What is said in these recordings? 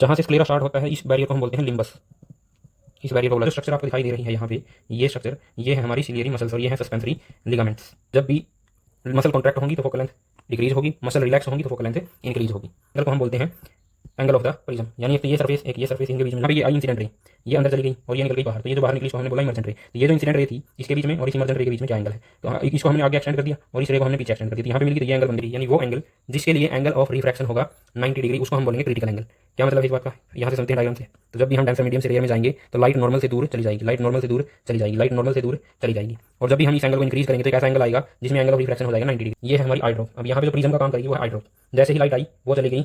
जहाँ से sclera start होता है इस बैरियर को हम बोलते हैं लिम्बस। इस बैरियर को बोला, जो स्ट्रक्चर आपको दिखाई दे रही है यहाँ पे, ये स्ट्रक्चर, ये है हमारी सिलियरी मसल्स और ये है सस्पेंसरी लिगामेंट्स। जब भी मसल कॉन्ट्रैक्ट होंगी तो फोकल लेंथ डिक्रीज होगी, मसल रिलैक्स होंगी तो फोकल लेंथ इंक्रीज होगी। एंगल को हम बोलते हैं एंगल ऑफ द प्रिज्म, यानी एक तो ये सरफेस, एक ये सरफेस, इनके बीच में ये आई इंसिडेंट रे, ये अंदर चली गई और ये निकल गई बाहर, तो ये जो बाहर निकली इसको हमने बोला इमर्जेंट रे। तो ये जो इंसिडेंट रे थी इसके बीच में और इस इमर्जेंट रे के बीच में क्या एंगल है, तो इसको हमने आगे एक्सटेंड कर दिया और इस रे को हमने पीछे एक्सटेंड कर दिया, यहाँ पे मिल गई, तो ये एंगल बन गई, यानी वो एंगल जिसके लिए एंगल ऑफ रिफ्रैक्शन होगा 90 डिग्री, उसको हम बोलेंगे क्रिटिकल एंगल। क्या मतलब है इस बात का, यहाँ से समझते हैं डायग्राम से। तो जब भी हम डेंसर मीडियम से रेयर में जाएंगे तो लाइट नॉर्मल से दूर चली जाएगी, लाइट नॉर्मल से दूर चली जाएगी, लाइट नॉर्मल से दूर चली जाएगी, और जब भी हम इस एंगल को इंक्रीज करेंगे तो एक ऐसा एंगल आएगा जिसमें एंगल ऑफ रिफ्रैक्शन हो जाएगा 90 डिग्री। ये है हमारी आई ड्रॉप। अब यहाँ पे जो प्रिज्म का काम करेगी वो है आई ड्रॉप। जैसे ही लाइट आई वो चली गई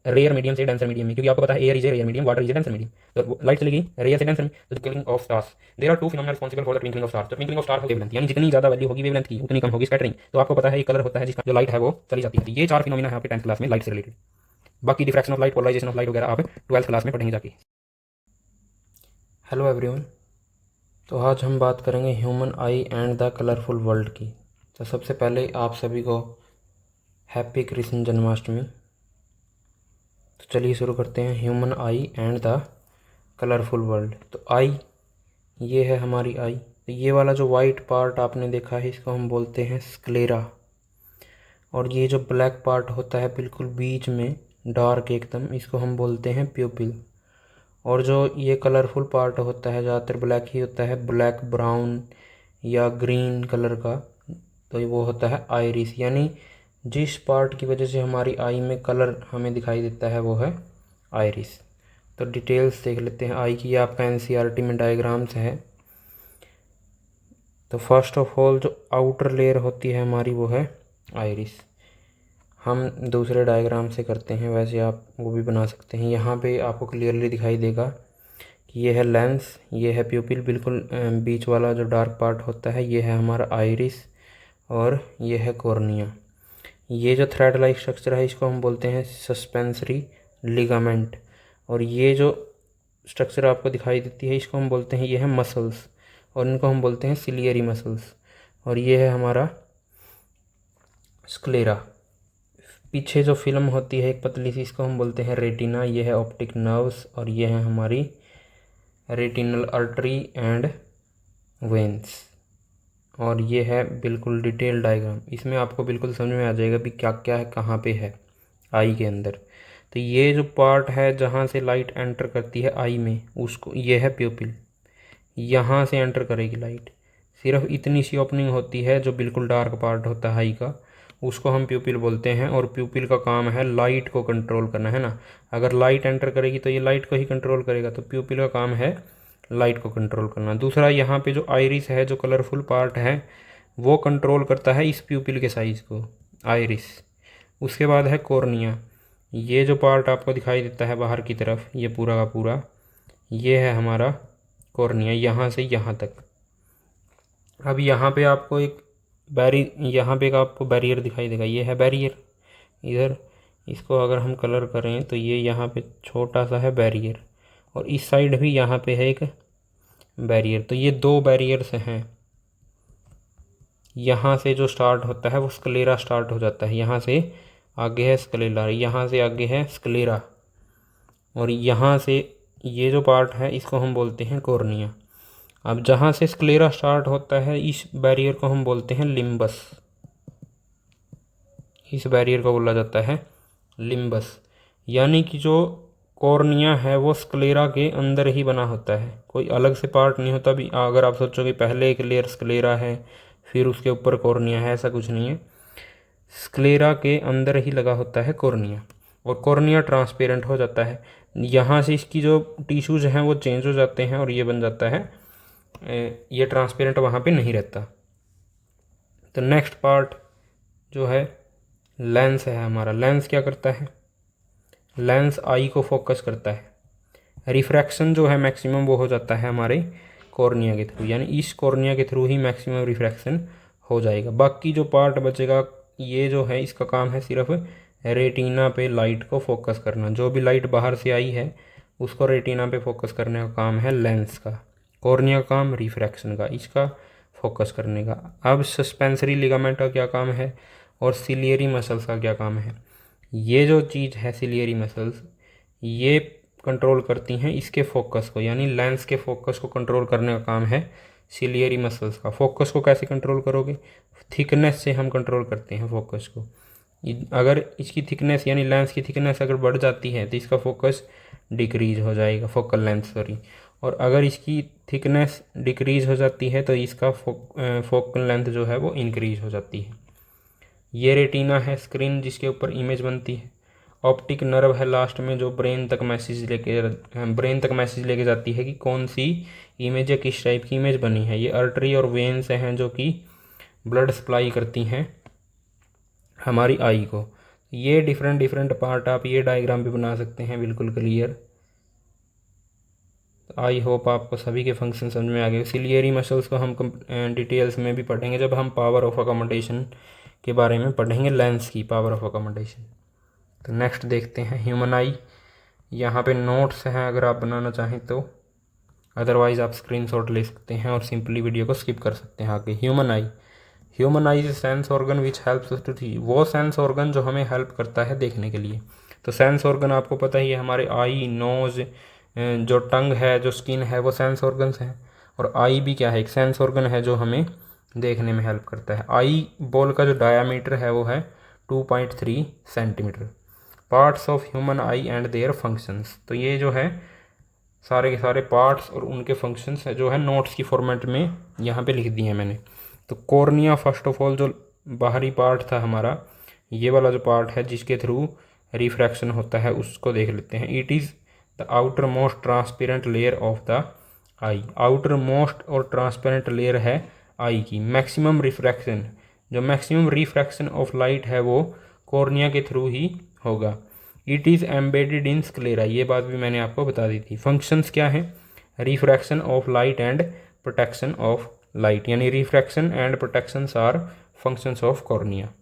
रेयर मीडियम से डेंसर मीडियम में, क्योंकि आपको पता है air is a rare medium, water is a denser medium. तो लाइट चली गई रेयर से डेंसर में। तो twinkling of stars, there are two phenomena responsible for the twinkling of stars. तो ट्विंकलिंग ऑफ स्टार वेवलेंथ, यानी जितनी ज्यादा वैल्यू होगी वेवलेंथ की उतनी कम होगी स्कैटरिंग। तो आपको पता है ये कलर होता है जिसका जो लाइट है वो चली जाती है। तो ये 4 फिनोमेना है आपके 10th क्लास में लाइट से रिलेटेड। बाकी diffraction of light, polarisation of light वगैरह आप 12th क्लास में पढ़ेंगे जाके। हेलो एवरीवन, तो आज हम बात करेंगे human I and the colourful world की। तो सबसे पहले आप सभी को हैप्पी कृष्ण जन्माष्टमी। तो चलिए शुरू करते हैं, human I and the colourful world. तो आई, ये है हमारी आई। तो ये वाला जो वाइट पार्ट आपने देखा है इसको हम बोलते हैं स्क्लेरा, और ये जो ब्लैक पार्ट होता है बिल्कुल बीच में डार्क एकदम, इसको हम बोलते हैं प्यूपिल। और जो ये कलरफुल पार्ट होता है ज़्यादातर ब्लैक ही होता है, ब्लैक ब्राउन या ग्रीन कलर का, तो वो होता है आइरिस। यानी जिस पार्ट की वजह से हमारी आई में कलर हमें दिखाई देता है वो है आइरिस। तो डिटेल्स देख लेते हैं आई की, ये आपका एनसीईआरटी में डायग्राम्स है। तो फर्स्ट ऑफ ऑल जो आउटर लेयर होती है हमारी वो है आइरिस। हम दूसरे डायग्राम से करते हैं, वैसे आप वो भी बना सकते हैं। यहाँ पे आपको क्लियरली दिखाई देगा कि ये है लेंस, ये है प्यूपिल, बिल्कुल बीच वाला जो डार्क पार्ट होता है ये है हमारा आइरिस, और ये है कॉर्निया। ये जो थ्रेड लाइक स्ट्रक्चर है इसको हम बोलते हैं सस्पेंसरी लिगामेंट, और ये जो स्ट्रक्चर आपको दिखाई देती है इसको हम बोलते हैं, ये है मसल्स, और इनको हम बोलते हैं सिलियरी मसल्स। और ये है हमारा स्क्लेरा। पीछे जो फिल्म होती है एक पतली सी इसको हम बोलते हैं रेटिना, ये है ऑप्टिक नर्व्स, और ये है हमारी रेटिनल आर्टरी एंड वेन्स। और ये है बिल्कुल डिटेल डायग्राम, इसमें आपको बिल्कुल समझ में आ जाएगा भी क्या क्या है, कहाँ पे है आई के अंदर। तो ये जो पार्ट है जहाँ से लाइट एंटर करती है आई में उसको, ये है प्यूपिल, यहाँ से एंटर करेगी लाइट। सिर्फ इतनी सी ओपनिंग होती है जो बिल्कुल डार्क पार्ट होता है आई का, उसको हम प्यूपिल बोलते हैं। और प्यूपिल का काम है लाइट को कंट्रोल करना, है ना। अगर लाइट एंटर करेगी तो ये लाइट को ही कंट्रोल करेगा, तो प्यूपिल का काम है लाइट को कंट्रोल करना। दूसरा, यहाँ पे जो आइरिस है, जो कलरफुल पार्ट है, वो कंट्रोल करता है इस प्यूपिल के साइज़ को, आइरिस। उसके बाद है कॉर्निया, ये जो पार्ट आपको दिखाई देता है बाहर की तरफ, ये पूरा का पूरा, ये है हमारा कॉर्निया, यहाँ से यहाँ तक। अब यहाँ पे आपको एक यहाँ पे एक आपको बैरियर दिखाई देगा, ये है बैरियर इधर। इसको अगर हम कलर करें तो ये यहाँ पे छोटा सा है बैरियर, और इस साइड भी यहाँ पे है एक बैरियर। तो ये 2 बैरियर्स हैं। यहाँ से जो स्टार्ट होता है वो स्क्लेरा स्टार्ट हो जाता है, यहाँ से आगे है स्क्लेरा, यहाँ से आगे है स्क्लेरा, और यहाँ से ये जो पार्ट है इसको हम बोलते हैं कॉर्निया। अब जहाँ से स्क्लेरा स्टार्ट होता है इस बैरियर को हम बोलते हैं लिम्बस, इस बैरियर को बोला जाता है लिम्बस। यानी कि जो कॉर्निया है वो स्क्लेरा के अंदर ही बना होता है, कोई अलग से पार्ट नहीं होता। भी अगर आप सोचोगे पहले एक लेयर स्क्लेरा है फिर उसके ऊपर कॉर्निया है, ऐसा कुछ नहीं है। स्क्लेरा के अंदर ही लगा होता है कॉर्निया, और कॉर्निया ट्रांसपेरेंट हो जाता है। यहाँ से इसकी जो टिश्यूज हैं वो चेंज हो जाते हैं और ये बन जाता है, ये ट्रांसपेरेंट वहाँ पे नहीं रहता। तो नेक्स्ट पार्ट जो है लेंस है हमारा। लेंस क्या करता है, लेंस आई को फोकस करता है। रिफ्रैक्शन जो है मैक्सिमम वो हो जाता है हमारे कॉर्निया के थ्रू, यानी इस कॉर्निया के थ्रू ही मैक्सिमम रिफ्रैक्शन हो जाएगा। बाकी जो पार्ट बचेगा ये जो है इसका काम है सिर्फ रेटिना पे लाइट को फोकस करना। जो भी लाइट बाहर से आई है उसको रेटिना पे फोकस करने का काम है लेंस का। कॉर्निया का काम रिफ्रैक्शन का, इसका फोकस करने का। अब सस्पेंसरी लिगामेंट का क्या काम है और सिलियरी मसल्स का क्या काम है। ये जो चीज़ है सिलियरी मसल्स, ये कंट्रोल करती हैं इसके फोकस को, यानी लेंस के फोकस को कंट्रोल करने का काम है सिलियरी मसल्स का। फोकस को कैसे कंट्रोल करोगे? थिकनेस से हम कंट्रोल करते हैं फोकस को। अगर इसकी थिकनेस यानी लेंस की थिकनेस अगर बढ़ जाती है तो इसका फोकस डिक्रीज हो जाएगा, फोकल लेंथ सॉरी। और अगर इसकी थिकनेस डिक्रीज हो जाती है तो इसका फोकल लेंथ जो है वो इंक्रीज हो जाती है। ये रेटिना है, स्क्रीन जिसके ऊपर इमेज बनती है। ऑप्टिक नर्व है लास्ट में जो ब्रेन तक मैसेज लेके जाती है कि कौन सी इमेज या किस टाइप की इमेज बनी है। ये आर्टरी और वेन्स हैं जो कि ब्लड सप्लाई करती हैं हमारी आई को। ये डिफरेंट पार्ट आप ये डायग्राम भी बना सकते हैं बिल्कुल क्लियर। आई होप आपको सभी के फंक्शन समझ में आ गए। सिलियरी मसल्स को हम डिटेल्स में भी पढ़ेंगे जब हम पावर ऑफ अकोमोडेशन के बारे में पढ़ेंगे, लेंस की पावर ऑफ अकोमोडेशन। तो नेक्स्ट देखते हैं ह्यूमन आई। यहाँ पे नोट्स हैं अगर आप बनाना चाहें तो, अदरवाइज आप स्क्रीनशॉट ले सकते हैं और सिंपली वीडियो को स्किप कर सकते हैं आगे। Human eye is sense organ which helps to see, वो सेंस ऑर्गन जो हमें हेल्प करता है देखने के लिए। तो सेंस ऑर्गन आपको पता ही है, हमारे आई, नोज, जो टंग है, जो स्किन है, वो सेंस ऑर्गन्स हैं। और आई भी क्या है? एक सेंस ऑर्गन है जो हमें देखने में हेल्प करता है। आई बॉल का जो डायामीटर है वो है 2.3 centimetre. Parts of human I and their functions, तो ये जो है सारे के सारे पार्ट्स और उनके फंक्शंस है जो है नोट्स की फॉर्मेट में यहाँ पे लिख दिए हैं मैंने। तो कॉर्निया फर्स्ट ऑफ ऑल जो बाहरी पार्ट था हमारा, ये वाला जो पार्ट है जिसके थ्रू रिफ्रैक्शन होता है उसको देख लेते हैं। It is the outer most transparent layer of the I. Outer most और ट्रांसपेरेंट लेयर है आई की। मैक्सिमम रिफ्रैक्शन, जो मैक्सिमम रिफ्रैक्शन ऑफ लाइट है वो कॉर्निया के थ्रू ही होगा। It is embedded in sclera, ये बात भी मैंने आपको बता दी थी। फंक्शंस क्या है? Refraction of light and protection of light, यानी refraction and protections are functions of cornea.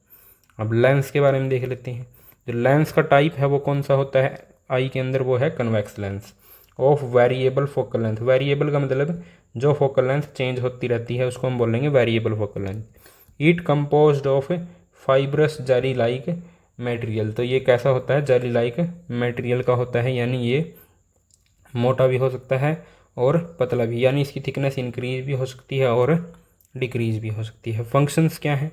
अब लेंस के बारे में देख लेते हैं। जो लेंस का टाइप है वो कौन सा होता है आई के अंदर? वो है convex lens of variable focal length. Variable का मतलब जो फोकल लेंथ चेंज होती रहती है उसको हम बोलेंगे variable focal length. It composed of fibrous jelly like material, तो ये कैसा होता है? जेली लाइक मटेरियल का होता है, यानी ये मोटा भी हो सकता है और पतला भी, यानी इसकी थिकनेस इंक्रीज भी हो सकती है और डिक्रीज भी हो सकती है। फंक्शंस क्या है?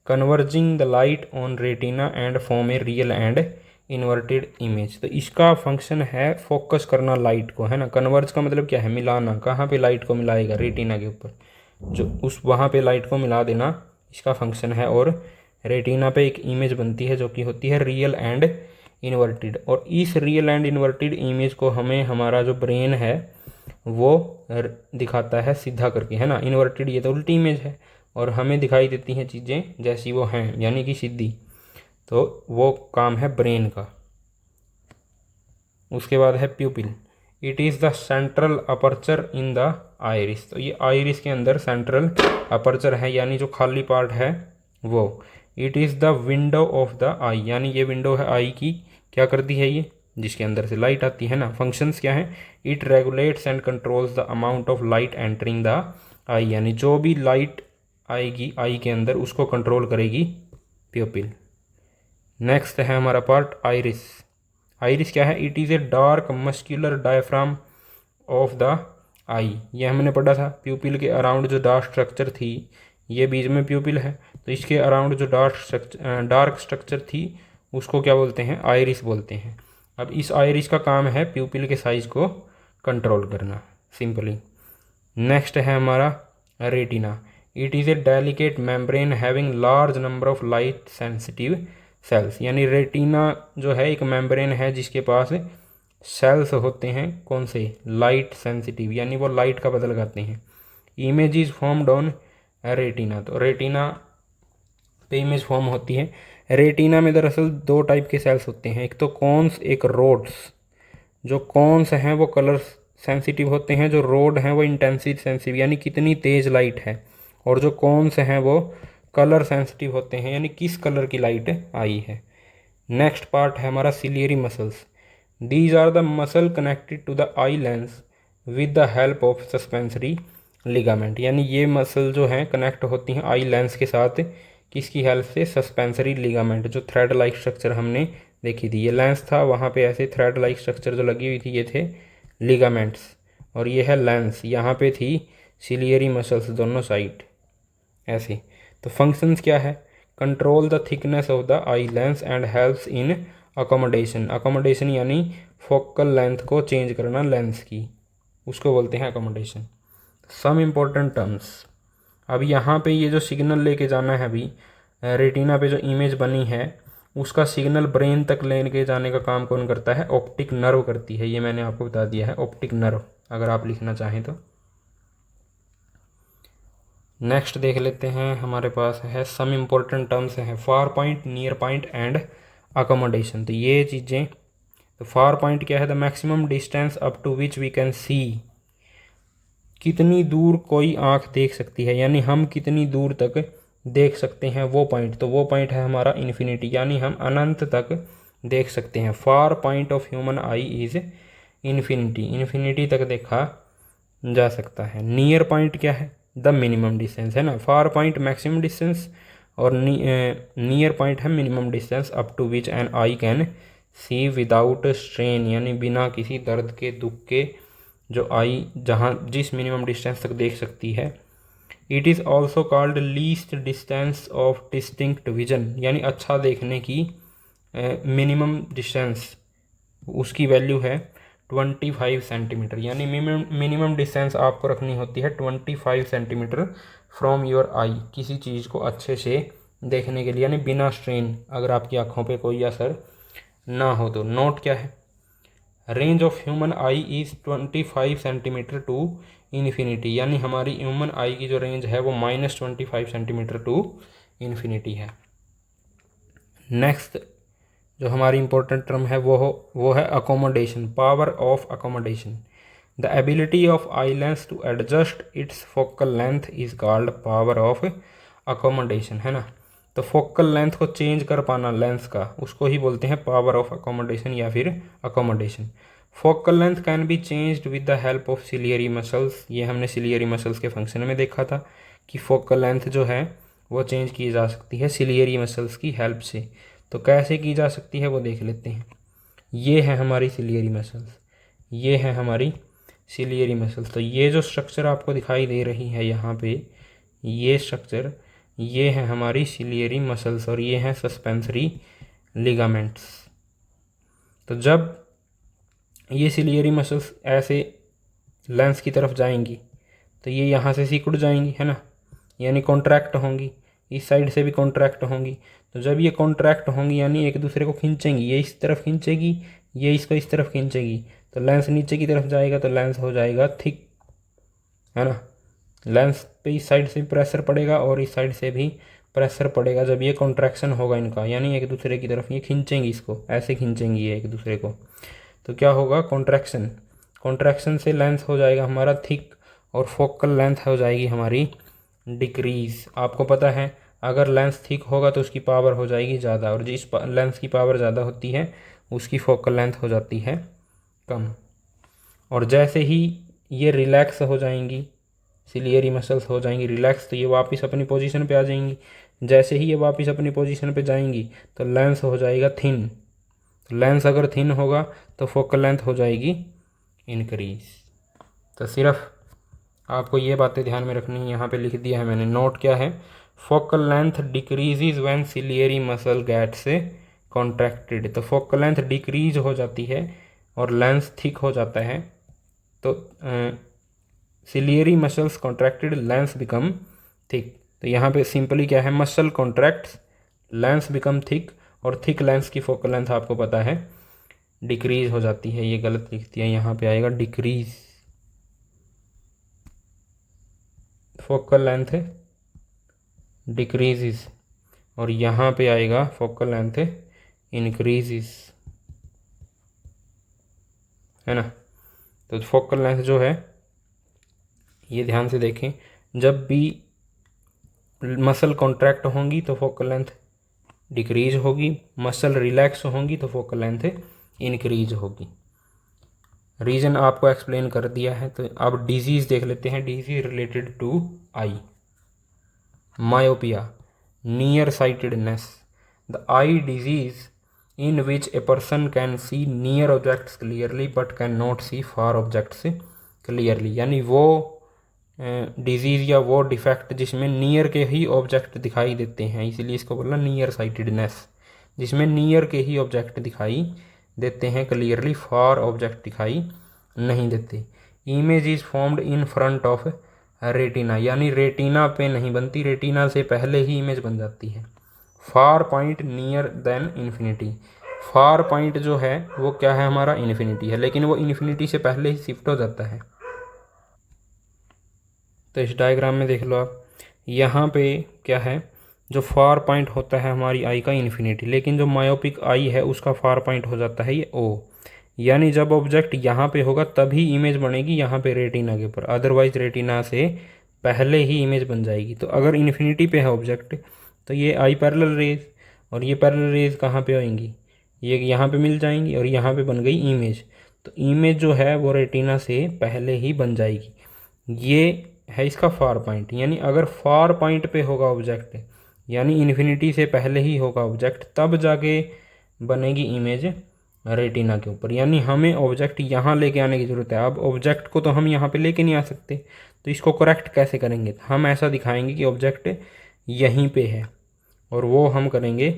Converging the light on retina and form a real and inverted image, तो इसका फंक्शन है फोकस करना लाइट को, है ना। कन्वर्ज का मतलब क्या है? मिलाना। कहाँ पे लाइट को मिलाएगा? रेटिना के ऊपर, जो उस वहाँ पे लाइट को मिला देना इसका फंक्शन है। और रेटिना पे एक इमेज बनती है जो कि होती है रियल एंड इन्वर्टेड, और इस रियल एंड इन्वर्टेड इमेज को हमें हमारा जो ब्रेन है वो दिखाता है सीधा करके, है ना। इन्वर्टेड ये तो उल्टी इमेज है और हमें दिखाई देती हैं चीज़ें जैसी वो हैं, यानी कि सीधी। तो वो काम है ब्रेन का। उसके बाद है प्यूपिल। It is the central aperture in the iris, तो ये आइरिस के अंदर सेंट्रल अपर्चर है, यानी जो खाली पार्ट है वो। It is the window of the eye, यानी ये विंडो है आई की, क्या करती है ये? जिसके अंदर से लाइट आती है ना। फंक्शंस क्या है? It regulates and controls the amount of light entering the eye, यानी जो भी लाइट आएगी आई के अंदर उसको कंट्रोल करेगी प्यूपिल। नेक्स्ट है हमारा पार्ट आइरिस। आइरिस क्या है? It is a dark muscular diaphragm of the eye, ये हमने पढ़ा था। प्यूपिल के अराउंड जो डार्क स्ट्रक्चर थी, ये बीच में प्यूपिल है, तो इसके अराउंड जो डार्क स्ट्रक्चर थी उसको क्या बोलते हैं? आइरिस बोलते हैं। अब इस आइरिस का काम है प्यूपिल के साइज को कंट्रोल करना, सिंपली। नेक्स्ट है हमारा retina. It is A delicate membrane having large number of light sensitive sales, यानी रेटिना जो है एक मेम्ब्रेन है जिसके पास सेल्स होते हैं, कौन से? लाइट सेंसिटिव, यानी वो लाइट का पता लगाते हैं। Image is formed on retina, तो रेटिना पे इमेज फॉर्म होती है। रेटिना में दरअसल दो टाइप के सेल्स होते हैं, एक तो कॉन्स, एक रोड्स। जो कॉन्स हैं वो कलर सेंसिटिव होते हैं, जो रोड हैं वो इंटेंसिव सेंसिटिव, यानी कितनी तेज़ लाइट है। और जो कॉन्स हैं वो कलर सेंसिटिव होते हैं, यानी किस कलर की लाइट आई है। नेक्स्ट पार्ट है हमारा ciliary muscles. These are the muscle connected to the eye lens with the help of suspensory ligament, यानी ये मसल जो हैं कनेक्ट होती हैं आई लेंस के साथ, किसकी हेल्प से? सस्पेंसरी लिगामेंट, जो थ्रेड लाइक स्ट्रक्चर हमने देखी थी। ये लेंस था, वहाँ पे ऐसे थ्रेड लाइक स्ट्रक्चर जो लगी हुई थी ये थे लिगामेंट्स, और ये है लेंस, यहाँ पे थी सिलियरी मसल्स दोनों साइड ऐसे। तो फंक्शंस क्या है, control the thickness of the eye lens and helps in accommodation. Accommodation यानी फोकल लेंथ को चेंज करना लेंस की, उसको बोलते हैं अकोमोडेशन। सम इम्पोर्टेंट टर्म्स, अब यहाँ पे ये जो सिग्नल लेके जाना है अभी रेटिना पे जो इमेज बनी है उसका सिग्नल ब्रेन तक लेके जाने का काम कौन करता है, ऑप्टिक नर्व करती है। ये मैंने आपको बता दिया है, ऑप्टिक नर्व, अगर आप लिखना चाहें तो। नेक्स्ट देख लेते हैं, हमारे पास है सम इम्पोर्टेंट टर्म्स हैं, far point, near point and accommodation. तो ये चीज़ें, तो फार पॉइंट क्या है, the maximum distance up to which we can see, कितनी दूर कोई आंख देख सकती है, यानी हम कितनी दूर तक देख सकते हैं वो पॉइंट। तो वो पॉइंट है हमारा इन्फिनिटी, यानी हम अनंत तक देख सकते हैं। Far point of human eye is infinity, infinity तक देखा जा सकता है। नियर पॉइंट क्या है, द मिनिमम डिस्टेंस है ना। फार पॉइंट मैक्सिमम डिस्टेंस और नियर पॉइंट है minimum distance up to which an eye can see without strain, यानी बिना किसी दर्द के, दुख के, जो आई जहाँ जिस मिनिमम डिस्टेंस तक देख सकती है। It is also called least distance of distinct vision, यानी अच्छा देखने की मिनिमम डिस्टेंस, उसकी वैल्यू है 25 सेंटीमीटर, यानी मिनिमम डिस्टेंस आपको रखनी होती है 25 सेंटीमीटर फ्रॉम योर आई, किसी चीज़ को अच्छे से देखने के लिए, यानी बिना स्ट्रेन, अगर आपकी आँखों पे कोई असर ना हो तो। नोट क्या है, range of human eye is 25 centimetre to infinity, यानी हमारी ह्यूमन आई की जो रेंज है वो -25 सेंटीमीटर टू इन्फिनिटी है। नेक्स्ट जो हमारी इंपॉर्टेंट टर्म है वो है accommodation, power of accommodation. The ability of eye lens to adjust its focal length is called power of accommodation, है ना। तो फोकल लेंथ को चेंज कर पाना लेंस का, उसको ही बोलते हैं पावर ऑफ अकोमोडेशन या फिर accommodation. Focal length can be changed with the help of ciliary muscles, ये हमने सिलियरी मसल्स के फंक्शन में देखा था कि फोकल लेंथ जो है वो चेंज की जा सकती है सिलियरी मसल्स की हेल्प से। तो कैसे की जा सकती है वो देख लेते हैं। ये है हमारी सिलियरी मसल्स, ये है हमारी सिलियरी मसल्स। तो ये जो स्ट्रक्चर आपको दिखाई दे रही है यहाँ पे, ये स्ट्रक्चर, ये है हमारी सिलियरी मसल्स और ये हैं सस्पेंसरी लिगामेंट्स। तो जब ये सिलियरी मसल्स ऐसे लेंस की तरफ जाएंगी तो ये यहाँ से सिकुड़ जाएंगी, है ना, यानी कॉन्ट्रैक्ट होंगी, इस साइड से भी कॉन्ट्रैक्ट होंगी। तो जब ये कॉन्ट्रैक्ट होंगी यानी एक दूसरे को खींचेंगी, ये इस तरफ खींचेगी, ये इसको इस तरफ खींचेगी, तो लेंस नीचे की तरफ जाएगा, तो लेंस हो जाएगा थिक, है ना। लेंस पे इस साइड से भी प्रेशर पड़ेगा और इस साइड से भी प्रेशर पड़ेगा जब ये कॉन्ट्रैक्शन होगा इनका, यानी एक दूसरे की तरफ ये खींचेंगी, इसको ऐसे खींचेंगी ये एक दूसरे को, तो क्या होगा, कॉन्ट्रैक्शन। कॉन्ट्रैक्शन से लेंस हो जाएगा हमारा थिक और फोकल लेंथ हो जाएगी हमारी डिक्रीज। आपको पता है अगर लेंस थिक होगा तो उसकी पावर हो जाएगी ज़्यादा, और जिस लेंस की पावर ज़्यादा होती है उसकी फोकल लेंथ हो जाती है कम। और जैसे ही ये रिलैक्स हो जाएंगी, सिलियरी मसल्स हो जाएंगी रिलैक्स, तो ये वापस अपनी पोजीशन पे आ जाएंगी। जैसे ही ये वापस अपनी पोजीशन पे जाएंगी तो लेंस हो जाएगा थिन। तो लेंस अगर थिन होगा तो फोकल लेंथ हो जाएगी इंक्रीज। तो सिर्फ आपको ये बातें ध्यान में रखनी है, यहाँ पे लिख दिया है मैंने। नोट क्या है, focal length decreases when ciliary muscle gets contracted. तो फोकल लेंथ डिक्रीज हो जाती है और लेंस थिक हो जाता है, तो ciliary muscles contracted, lens become thick. तो यहाँ पे सिंपली क्या है, muscle contracts, lens become thick, और थिक लेंस की फोकल लेंथ आपको पता है डिक्रीज हो जाती है। ये गलत लिख दिया, यहाँ पे आएगा डिक्रीज, फोकल लेंथ डिक्रीजेस, और यहाँ पे आएगा फोकल लेंथ इंक्रीजेस, है ना। तो फोकल लेंथ जो है, ये ध्यान से देखें, जब भी मसल कॉन्ट्रैक्ट होंगी तो फोकल लेंथ डिक्रीज होगी, मसल रिलैक्स होंगी तो फोकल लेंथ इंक्रीज होगी। रीज़न आपको एक्सप्लेन कर दिया है। तो अब डिजीज़ देख लेते हैं, disease related to eye. Myopia, near sightedness, the eye disease in which a person can see near objects clearly but cannot see far objects clearly। यानी वो डिजीज़ या वो डिफेक्ट जिसमें नियर के ही ऑब्जेक्ट दिखाई देते हैं, इसीलिए इसको बोला नियर साइटेडनेस, जिसमें नियर के ही ऑब्जेक्ट दिखाई देते हैं क्लियरली, फार ऑब्जेक्ट दिखाई नहीं देते। Image is formed in front of retina, यानी रेटिना पे नहीं बनती, रेटिना से पहले ही इमेज बन जाती है। फार point near then infinity, far point जो है वो क्या है हमारा, इन्फिनिटी है, लेकिन वो इन्फिनिटी से पहले ही शिफ्ट हो जाता है। तो इस डायग्राम में देख लो आप, यहाँ पे क्या है, जो फार पॉइंट होता है हमारी आई का इन्फिनिटी, लेकिन जो मायोपिक आई है उसका फार पॉइंट हो जाता है ये ओ, यानी जब ऑब्जेक्ट यहाँ पे होगा तभी इमेज बनेगी यहाँ पे रेटिना के ऊपर, अदरवाइज रेटिना से पहले ही इमेज बन जाएगी। तो अगर इन्फिनिटी पे है ऑब्जेक्ट तो ये आई पैरेलल रेज, और ये पैरेलल रेज कहाँ पे होंगी, ये यहाँ पे मिल जाएंगी और यहाँ पे बन गई इमेज। तो इमेज जो है वो रेटिना से पहले ही बन जाएगी। ये है इसका फार पॉइंट, यानी अगर फार पॉइंट पे होगा ऑब्जेक्ट, यानी इन्फिनिटी से पहले ही होगा ऑब्जेक्ट, तब जाके बनेगी इमेज रेटिना के ऊपर। यानी हमें ऑब्जेक्ट यहाँ लेके आने की ज़रूरत है। अब ऑब्जेक्ट को तो हम यहाँ पे लेके नहीं आ सकते, तो इसको करेक्ट कैसे करेंगे, हम ऐसा दिखाएंगे कि ऑब्जेक्ट यहीं पे है, और वो हम करेंगे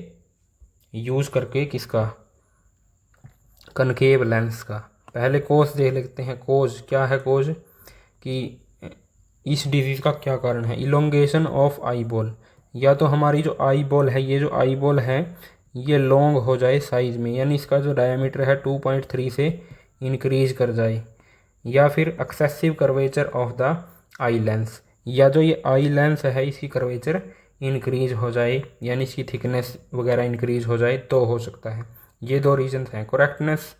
यूज़ करके किसका, कनकेव लेंस का। पहले कोज देख लेते हैं। कोज क्या है, कोज कि इस डिजीज़ का क्या कारण है, इलोंगेशन ऑफ आई बॉल, या तो हमारी जो आई बॉल है, ये जो आई बॉल है ये लॉन्ग हो जाए साइज़ में, यानी इसका जो डायमीटर है 2.3 से इंक्रीज कर जाए, या फिर excessive curvature of the eye lens, या जो ये आई लेंस है इसकी कर्वेचर इंक्रीज हो जाए, यानी इसकी थिकनेस वगैरह इंक्रीज हो जाए तो हो सकता है। ये दो रीजंस हैं। Correctness,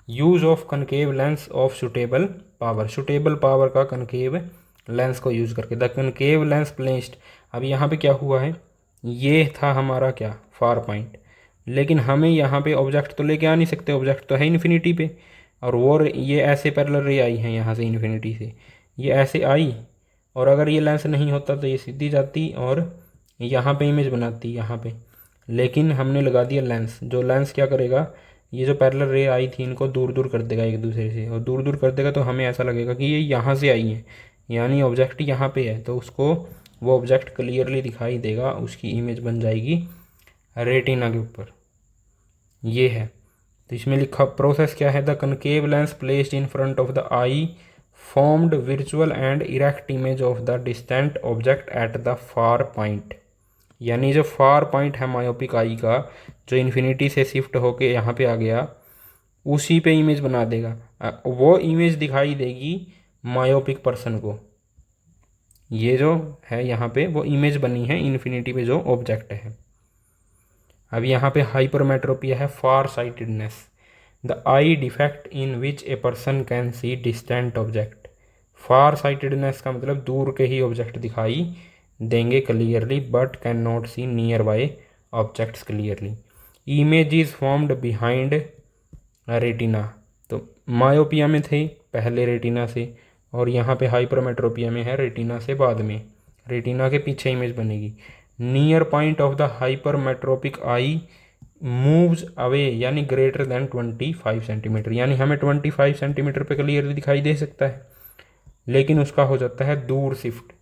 use of concave lens of suitable power, suitable power का कनकेव लेंस को यूज़ करके। द कनकेव लेंस प्लेस्ड, अब यहाँ पे क्या हुआ है, ये था हमारा क्या, फार पॉइंट, लेकिन हमें यहाँ पे ऑब्जेक्ट तो लेके आ नहीं सकते, ऑब्जेक्ट तो है इन्फिनिटी पे, और वो ये ऐसे पैरेलल रे आई हैं यहाँ से इन्फिनिटी से, ये ऐसे आई, और अगर ये लेंस नहीं होता तो ये सीधी जाती और यहाँ पे इमेज बनाती यहाँ पे, लेकिन हमने लगा दिया लेंस। जो लेंस क्या करेगा, ये जो पैरेलल रे आई थी इनको दूर दूर कर देगा एक दूसरे से, और दूर दूर कर देगा तो हमें ऐसा लगेगा कि ये यहाँ से आई है, यानी ऑब्जेक्ट यहाँ पे है, तो उसको वो ऑब्जेक्ट क्लियरली दिखाई देगा, उसकी इमेज बन जाएगी रेटिना के ऊपर। ये है, तो इसमें लिखा प्रोसेस क्या है, the concave lens placed in front of the eye formed virtual and erect image of the distant object at the far point, यानी जो फार पॉइंट है मायोपिक आई का, जो इन्फिनिटी से शिफ्ट होके यहाँ पे आ गया, उसी पे इमेज बना देगा, वो इमेज दिखाई देगी मायोपिक पर्सन को। ये जो है यहाँ पे वो इमेज बनी है इन्फिनिटी पे जो ऑब्जेक्ट है। अब यहाँ पे हाइपरमेट्रोपिया है, far sightedness, the eye defect in which a person can see distant object. Far sightedness का मतलब दूर के ही ऑब्जेक्ट दिखाई देंगे clearly, but can not see near by objects clearly. Image is formed behind retina, तो myopia में थे पहले रेटिना से, और यहाँ पे हाइपरमेट्रोपिया में है रेटिना से बाद में, रेटिना के पीछे इमेज बनेगी। Near point of the hypermetropic I moves away, यानी ग्रेटर देन 25 सेंटीमीटर, यानी हमें 25 सेंटीमीटर पे क्लियरली दिखाई दे सकता है, लेकिन उसका हो जाता है दूर शिफ्ट।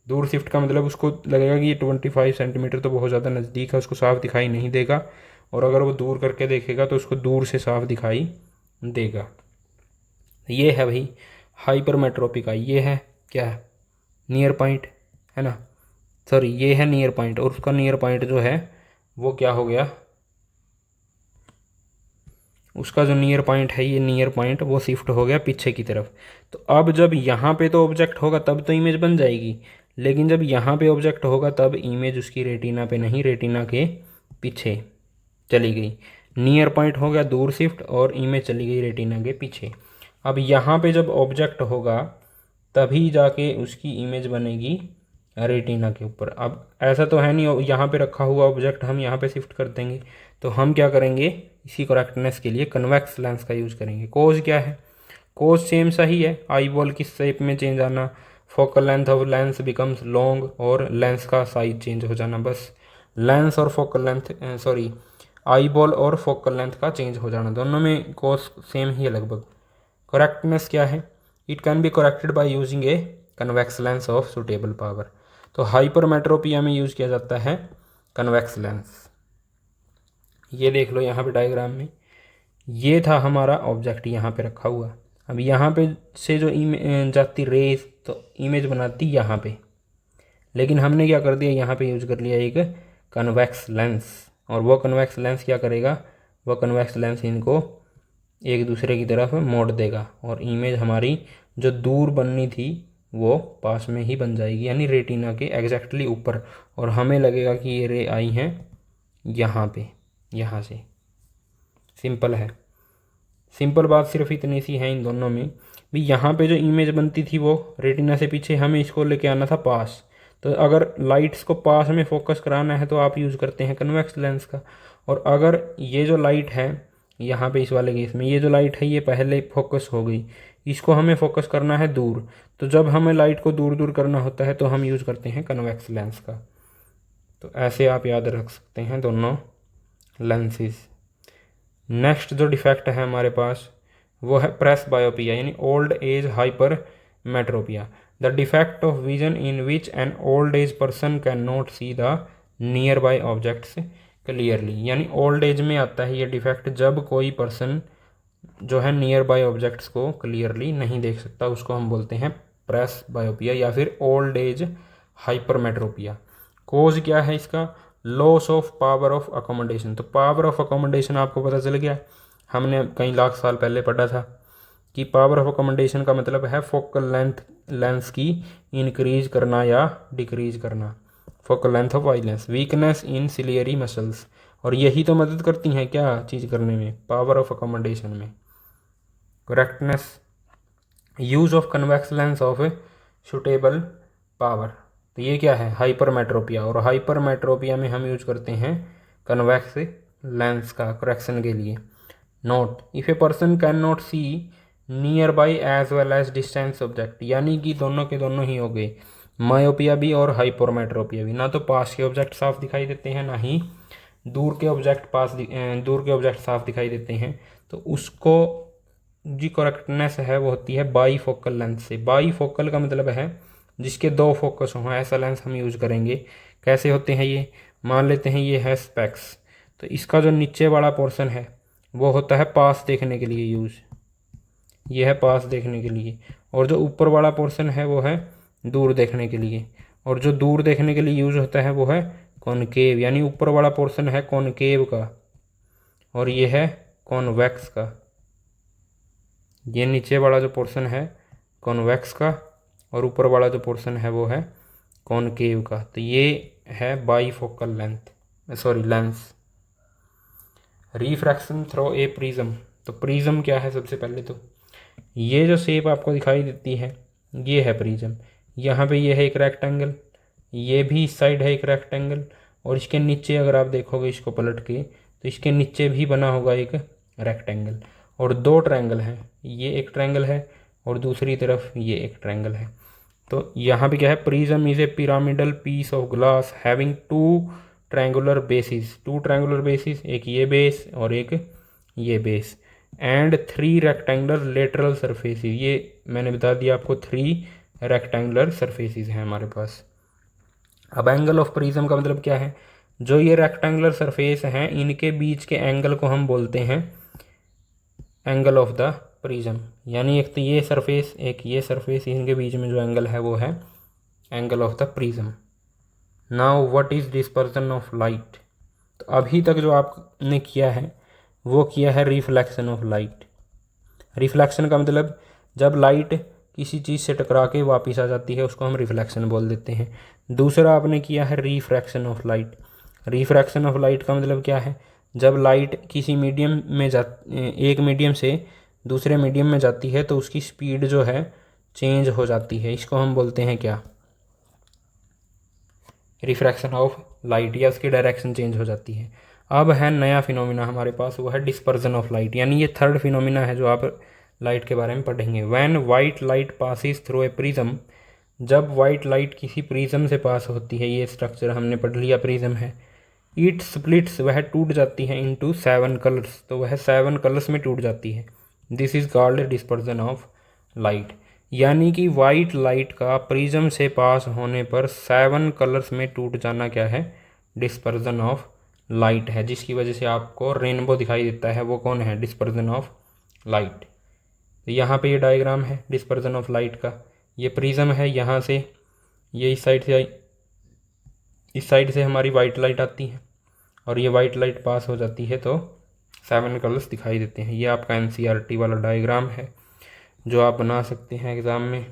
दूर शिफ्ट का मतलब उसको लगेगा कि ये 25 सेंटीमीटर तो बहुत ज़्यादा नज़दीक है, उसको साफ दिखाई नहीं देगा, और अगर वो दूर करके देखेगा तो उसको दूर से साफ दिखाई देगा। ये है भाई हाइपरमेट्रोपिक आई, ये है क्या है, नियर पॉइंट है ना, सॉरी ये है नियर पॉइंट, और उसका नियर पॉइंट जो है वो क्या हो गया, उसका जो नियर पॉइंट है ये नियर पॉइंट वो शिफ्ट हो गया पीछे की तरफ। तो अब जब यहाँ पे तो ऑब्जेक्ट होगा तब तो इमेज बन जाएगी, लेकिन जब यहाँ पे ऑब्जेक्ट होगा तब इमेज उसकी रेटिना पे नहीं, रेटिना के पीछे चली गई। नियर पॉइंट हो गया दूर शिफ्ट, और इमेज चली गई रेटिना के पीछे। अब यहाँ पे जब ऑब्जेक्ट होगा तभी जाके उसकी इमेज बनेगी रेटिना के ऊपर। अब ऐसा तो है नहीं यहाँ पे रखा हुआ ऑब्जेक्ट हम यहाँ पे शिफ्ट कर देंगे, तो हम क्या करेंगे, इसी करेक्टनेस के लिए कन्वेक्स लेंस का यूज़ करेंगे। कोज क्या है, कोज सेम सा ही है, आई बॉल की शेप में चेंज आना, focal length of lens becomes long, और लेंस का साइज चेंज हो जाना, बस लेंस और focal length sorry eye ball और फोकल लेंथ का चेंज हो जाना, दोनों में कोस सेम ही है लगभग। करेक्टनेस क्या है? It can be corrected by using a convex lens of suitable power. तो हाइपरमेट्रोपिया में यूज किया जाता है कन्वेक्स लेंस। ये देख लो यहाँ पे डायग्राम में, ये था हमारा ऑब्जेक्ट यहाँ पे रखा हुआ। अब यहाँ पे से जो जाती रेज तो इमेज बनाती यहाँ पे, लेकिन हमने क्या कर दिया, यहाँ पे यूज कर लिया एक कन्वेक्स लेंस। और वो कन्वेक्स लेंस क्या करेगा, वो कन्वेक्स लेंस इनको एक दूसरे की तरफ मोड़ देगा और इमेज हमारी जो दूर बननी थी वो पास में ही बन जाएगी, यानी रेटिना के एग्जैक्टली ऊपर। और हमें लगेगा कि ये रे आई हैं यहाँ पे, यहाँ से। सिंपल है, सिंपल बात सिर्फ इतनी सी है इन दोनों में भी। यहाँ पे जो इमेज बनती थी वो रेटिना से पीछे, हमें इसको लेके आना था पास। तो अगर लाइट्स को पास में फोकस कराना है तो आप यूज़ करते हैं कन्वेक्स लेंस का। और अगर ये जो लाइट है यहाँ पे इस वाले केस में, ये जो लाइट है ये पहले फोकस हो गई, इसको हमें फोकस करना है दूर। तो जब हमें लाइट को दूर दूर करना होता है तो हम यूज़ करते हैं कन्वेक्स लेंस का। तो ऐसे आप याद रख सकते हैं दोनों लेंसेज। नेक्स्ट जो डिफेक्ट है हमारे पास वो है प्रेस बायोपिया, यानी old age hypermetropia. The defect of vision in which an old age person can not see the near by objects clearly. यानी ओल्ड एज में आता है ये डिफेक्ट जब कोई पर्सन जो है नियर बाय ऑब्जेक्ट्स को क्लियरली नहीं देख सकता, उसको हम बोलते हैं प्रेस बायोपिया या फिर ओल्ड एज हाइपरमेट्रोपिया। कोज क्या है इसका? Loss of power of accommodation. तो पावर ऑफ अकोमोडेशन आपको पता चल गया, हमने कई लाख साल पहले पढ़ा था कि पावर ऑफ अकोमोडेशन का मतलब है फोकल लेंथ लेंस की इंक्रीज करना या डिक्रीज करना, focal length of eye lens. Weakness in ciliary muscles, और यही तो मदद करती हैं क्या चीज़ करने में, पावर ऑफ अकोमोडेशन में। Correctness, use of convex lens of suitable power. तो ये क्या है? हाइपरमेट्रोपिया। और हाइपरमेट्रोपिया में हम यूज करते हैं कन्वेक्स लेंस का करेक्शन के लिए। Note, if a person can not see near by as well as distance object, यानी कि दोनों के दोनों ही हो गए, मायोपिया भी और हाइपरमेट्रोपिया भी। ना तो पास के ऑब्जेक्ट साफ दिखाई देते हैं, ना ही दूर के ऑब्जेक्ट साफ दिखाई देते हैं। तो उसको जी करेक्टनेस है वो होती है बाई फोकल लेंस से। बाई फोकल का मतलब है जिसके दो फोकस हों, ऐसा लेंस हम यूज़ करेंगे। कैसे होते हैं ये? मान लेते हैं ये है स्पेक्स, तो इसका जो नीचे वाला पोर्शन है वो होता है पास देखने के लिए यूज़, ये है पास देखने के लिए। और जो ऊपर वाला पोर्शन है वो है दूर देखने के लिए। और जो दूर देखने के लिए यूज़ होता है वो है कॉनकेव, यानी ऊपर वाला पोर्शन है कॉनकेव का और ये है कॉन्वेक्स का। ये नीचे वाला जो पोर्शन है कॉन्वेक्स का और ऊपर वाला जो पोर्शन है वो है कॉनकेव का। तो ये है bifocal lens. Refraction through a prism. तो प्रिज्म क्या है? सबसे पहले तो ये जो शेप आपको दिखाई देती है ये है प्रिज्म। यहाँ पे ये है एक रेक्टेंगल, ये भी इस साइड है एक रेक्टेंगल, और इसके नीचे अगर आप देखोगे इसको पलट के तो इसके नीचे भी बना होगा एक रेक्टेंगल। और दो ट्रायंगल हैं, ये एक ट्रायंगल है और दूसरी तरफ ये एक ट्रायंगल है। तो यहाँ पे क्या है? Prism is a pyramidal piece of glass having two triangular bases, एक ये बेस और एक ये base, and 3 rectangular lateral surfaces. ये मैंने बता दिया आपको, 3 रेक्टेंगुलर सरफेसेस हैं हमारे पास। अब एंगल ऑफ प्रिज्म का मतलब क्या है? जो ये रेक्टेंगुलर सरफेस हैं इनके बीच के एंगल को हम बोलते हैं एंगल ऑफ द प्रिज्म। यानी एक तो ये सरफेस, एक ये सरफेस, इनके बीच में जो एंगल है वो है angle of the prism. Now what is dispersion of light? तो अभी तक जो आपने किया है वो किया है रिफ्लेक्शन ऑफ लाइट। रिफ्लेक्शन का मतलब जब लाइट किसी चीज़ से टकरा के वापस आ जाती है उसको हम रिफ्लेक्शन बोल देते हैं। दूसरा आपने किया है refraction of light. Refraction of light का मतलब क्या है? जब लाइट किसी मीडियम में एक मीडियम से दूसरे मीडियम में जाती है तो उसकी स्पीड जो है चेंज हो जाती है, इसको हम बोलते हैं क्या? रिफ्रैक्शन ऑफ लाइट, या उसकी डायरेक्शन चेंज हो जाती है। अब है नया फिनोमिना हमारे पास, वो है डिस्पर्जन ऑफ लाइट, यानी ये थर्ड फिनोमिना है जो आप लाइट के बारे में पढ़ेंगे। When white light passes through a prism, जब वाइट लाइट किसी प्रिज्म से पास होती है, ये स्ट्रक्चर हमने पढ़ लिया प्रिज्म है, इट स्प्लिट्स, वह टूट जाती है, इनटू 7 कलर्स, तो वह 7 कलर्स में टूट जाती है। This is called dispersion of light, यानी कि वाइट लाइट का प्रिज्म से पास होने पर 7 कलर्स में टूट जाना क्या है, डिस्पर्जन ऑफ लाइट है, जिसकी वजह से आपको रेनबो दिखाई देता है, वो कौन है, डिस्पर्जन ऑफ लाइट। तो यहाँ पे ये डायग्राम है डिस्पर्जन ऑफ लाइट का, ये प्रिज्म है, यहाँ से ये इस साइड से हमारी वाइट लाइट आती है और ये वाइट लाइट पास हो जाती है तो 7 कलर्स दिखाई देते हैं। ये आपका NCERT वाला डायग्राम है जो आप बना सकते हैं एग्ज़ाम में।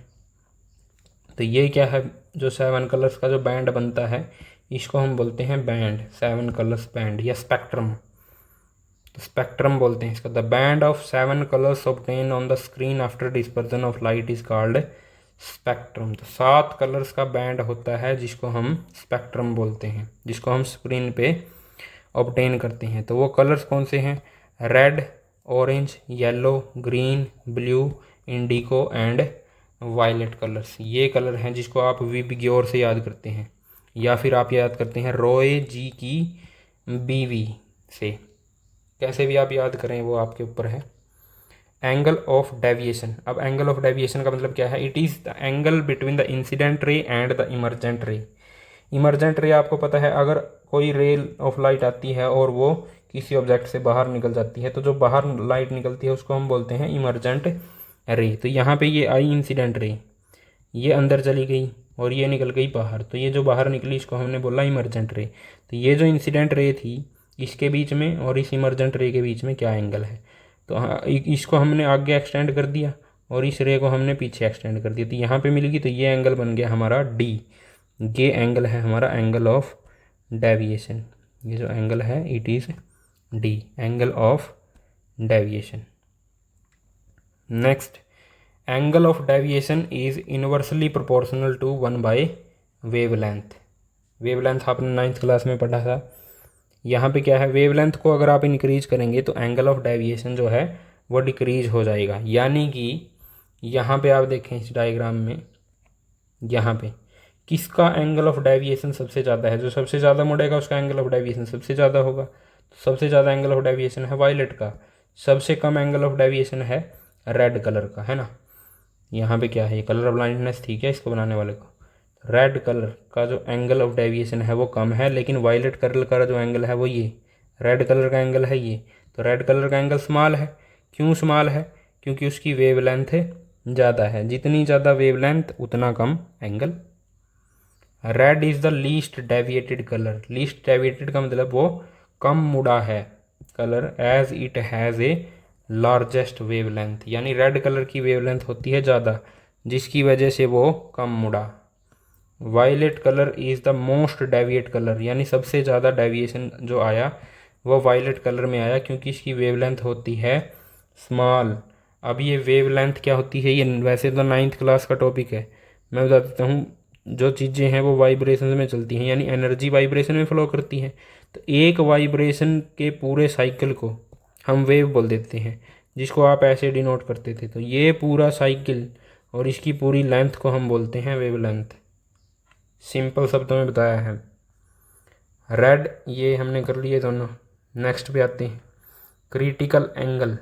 तो ये क्या है, जो 7 कलर्स का जो बैंड बनता है इसको हम बोलते हैं बैंड, 7 कलर्स बैंड या स्पेक्ट्रम, तो स्पेक्ट्रम बोलते हैं इसका। The band of 7 colours obtain on the screen after dispersion of light is called spectrum. तो 7 कलर्स का बैंड होता है जिसको हम स्पेक्ट्रम बोलते हैं, जिसको हम स्क्रीन पे ऑब्टेन करते हैं। तो वो कलर्स कौन से हैं, red, orange, yellow, green, blue, indigo and violet colours. ये कलर हैं जिसको आप विबग्योर से याद करते हैं या फिर आप याद करते हैं रॉय जी की BV से, कैसे भी आप याद करें वो आपके ऊपर है। एंगल ऑफ डेविएशन, अब एंगल ऑफ डेविएशन का मतलब क्या है, it is the angle between the incident ray and the emergent ray. Emergent ray आपको पता है, अगर कोई रे ऑफ लाइट आती है और वो किसी ऑब्जेक्ट से बाहर निकल जाती है, तो जो बाहर लाइट निकलती है उसको हम बोलते हैं इमरजेंट रे। तो यहाँ पे ये आई इंसिडेंट रे, ये अंदर चली गई और ये निकल गई बाहर, तो ये जो बाहर निकली इसको हमने बोला इमरजेंट रे। तो ये जो इंसिडेंट रे थी इसके बीच में और इस इमरजेंट रे के बीच में क्या एंगल है, तो इसको हमने आगे एक्सटेंड कर दिया और इस रे को हमने पीछे एक्सटेंड कर दिया, तो यहाँ पे मिलेगी, तो ये एंगल बन गया हमारा D। ये एंगल है हमारा एंगल ऑफ डेविएशन, ये जो एंगल है it is D, angle of deviation. Next, angle of deviation is inversely proportional to 1/वेवलेंथ। वेवलेंथ आपने 9th क्लास में पढ़ा था। यहाँ पे क्या है, वेवलेंथ को अगर आप इंक्रीज करेंगे तो एंगल ऑफ डेविएशन जो है वो डिक्रीज हो जाएगा। यानी कि यहाँ पे आप देखें इस डायग्राम में, यहाँ पे किसका एंगल ऑफ डेविएशन सबसे ज़्यादा है, जो सबसे ज़्यादा मुड़ेगा उसका एंगल ऑफ डेविएशन सबसे ज़्यादा होगा। तो सबसे ज़्यादा एंगल ऑफ डेविएशन है वायलेट का, सबसे कम एंगल ऑफ डेविएशन है रेड कलर का, है ना। यहाँ पे क्या है, ये कलर ब्लाइंडनेस थी क्या इसको बनाने वाले को। रेड कलर का जो एंगल ऑफ डेविएशन है वो कम है, लेकिन वायलेट कलर का जो एंगल है वो ये, रेड कलर का एंगल है ये। तो रेड कलर का एंगल स्मॉल है, क्यों स्मॉल है, क्योंकि उसकी वेवलेंथ ज़्यादा है, जितनी ज़्यादा वेवलेंथ उतना कम angle. Red is the least deviated colour, least deviated का मतलब वो कम मुड़ा है colour, as it has a largest wavelength, यानी रेड कलर की वेवलेंथ होती है ज़्यादा जिसकी वजह से वो कम मुड़ा। Violet colour is the most deviate colour, यानी सबसे ज़्यादा डेविएशन जो आया वो वायलेट कलर में आया क्योंकि इसकी वेवलेंथ होती है स्मॉल। अब ये वेवलेंथ क्या होती है, ये वैसे तो 9th क्लास का टॉपिक है, मैं बता देता हूँ। जो चीज़ें हैं वो वाइब्रेशन में चलती हैं, यानी एनर्जी वाइब्रेशन में फ्लो करती है। तो एक वाइब्रेशन के पूरे साइकिल को हम वेव बोल देते हैं, जिसको आप ऐसे डिनोट करते थे। तो ये पूरा साइकिल और इसकी पूरी लेंथ को हम बोलते हैं वेवलेंथ। सिंपल शब्दों में बताया है। रेड ये हमने कर लिए दोनों। नेक्स्ट पे आते हैं क्रिटिकल एंगल।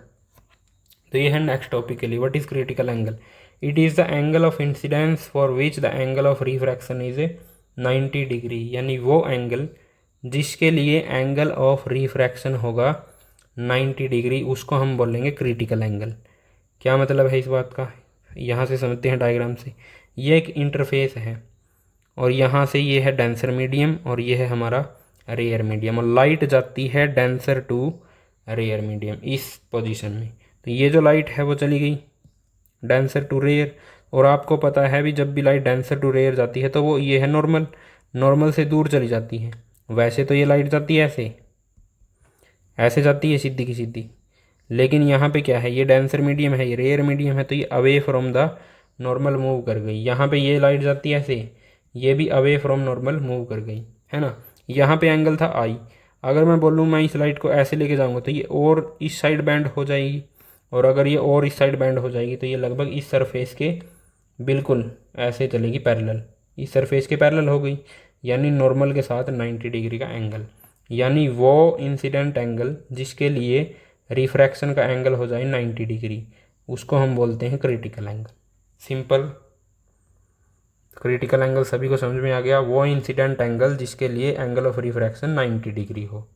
तो ये है नेक्स्ट टॉपिक के लिए। What is critical angle? It is the angle of incidence for which the angle of refraction is 90 degree, यानी वो एंगल जिसके लिए एंगल ऑफ रिफ्रैक्शन होगा 90 डिग्री, उसको हम बोलेंगे क्रिटिकल एंगल। क्या मतलब है इस बात का, यहाँ से समझते हैं डायग्राम से। ये एक इंटरफेस है और यहाँ से ये है डेंसर मीडियम और ये है हमारा रेयर मीडियम, और लाइट जाती है डेंसर टू रेयर मीडियम इस पोजीशन में। तो ये जो लाइट है वो चली गई डेंसर टू रेयर, और आपको पता है भी जब भी लाइट डेंसर टू रेयर जाती है तो वो ये है नॉर्मल, नॉर्मल से दूर चली जाती है। वैसे तो ये लाइट जाती है ऐसे जाती है सीधी की सीधी, लेकिन यहाँ पे क्या है, ये डेंसर मीडियम है, ये रेयर मीडियम है, तो ये away from the normal move कर गई। यहाँ पे ये लाइट जाती है ऐसे, ये भी अवे फ्रॉम नॉर्मल मूव कर गई, है ना। यहाँ पे एंगल था I, अगर मैं बोलूँ मैं इस लाइट को ऐसे लेके जाऊँगा तो ये और इस साइड बैंड हो जाएगी, और अगर ये और इस साइड बैंड हो जाएगी तो ये लगभग इस सरफेस के बिल्कुल ऐसे चलेगी पैरेलल, इस सरफेस के पैरेलल हो गई, यानी नॉर्मल के साथ 90 डिग्री का एंगल। यानी वो इंसिडेंट एंगल जिसके लिए रिफ्रैक्शन का एंगल हो जाए 90 डिग्री, उसको हम बोलते हैं critical angle. Simple, critical angle सभी को समझ में आ गया। वो इंसिडेंट एंगल जिसके लिए एंगल ऑफ रिफ्रैक्शन 90 डिग्री हो।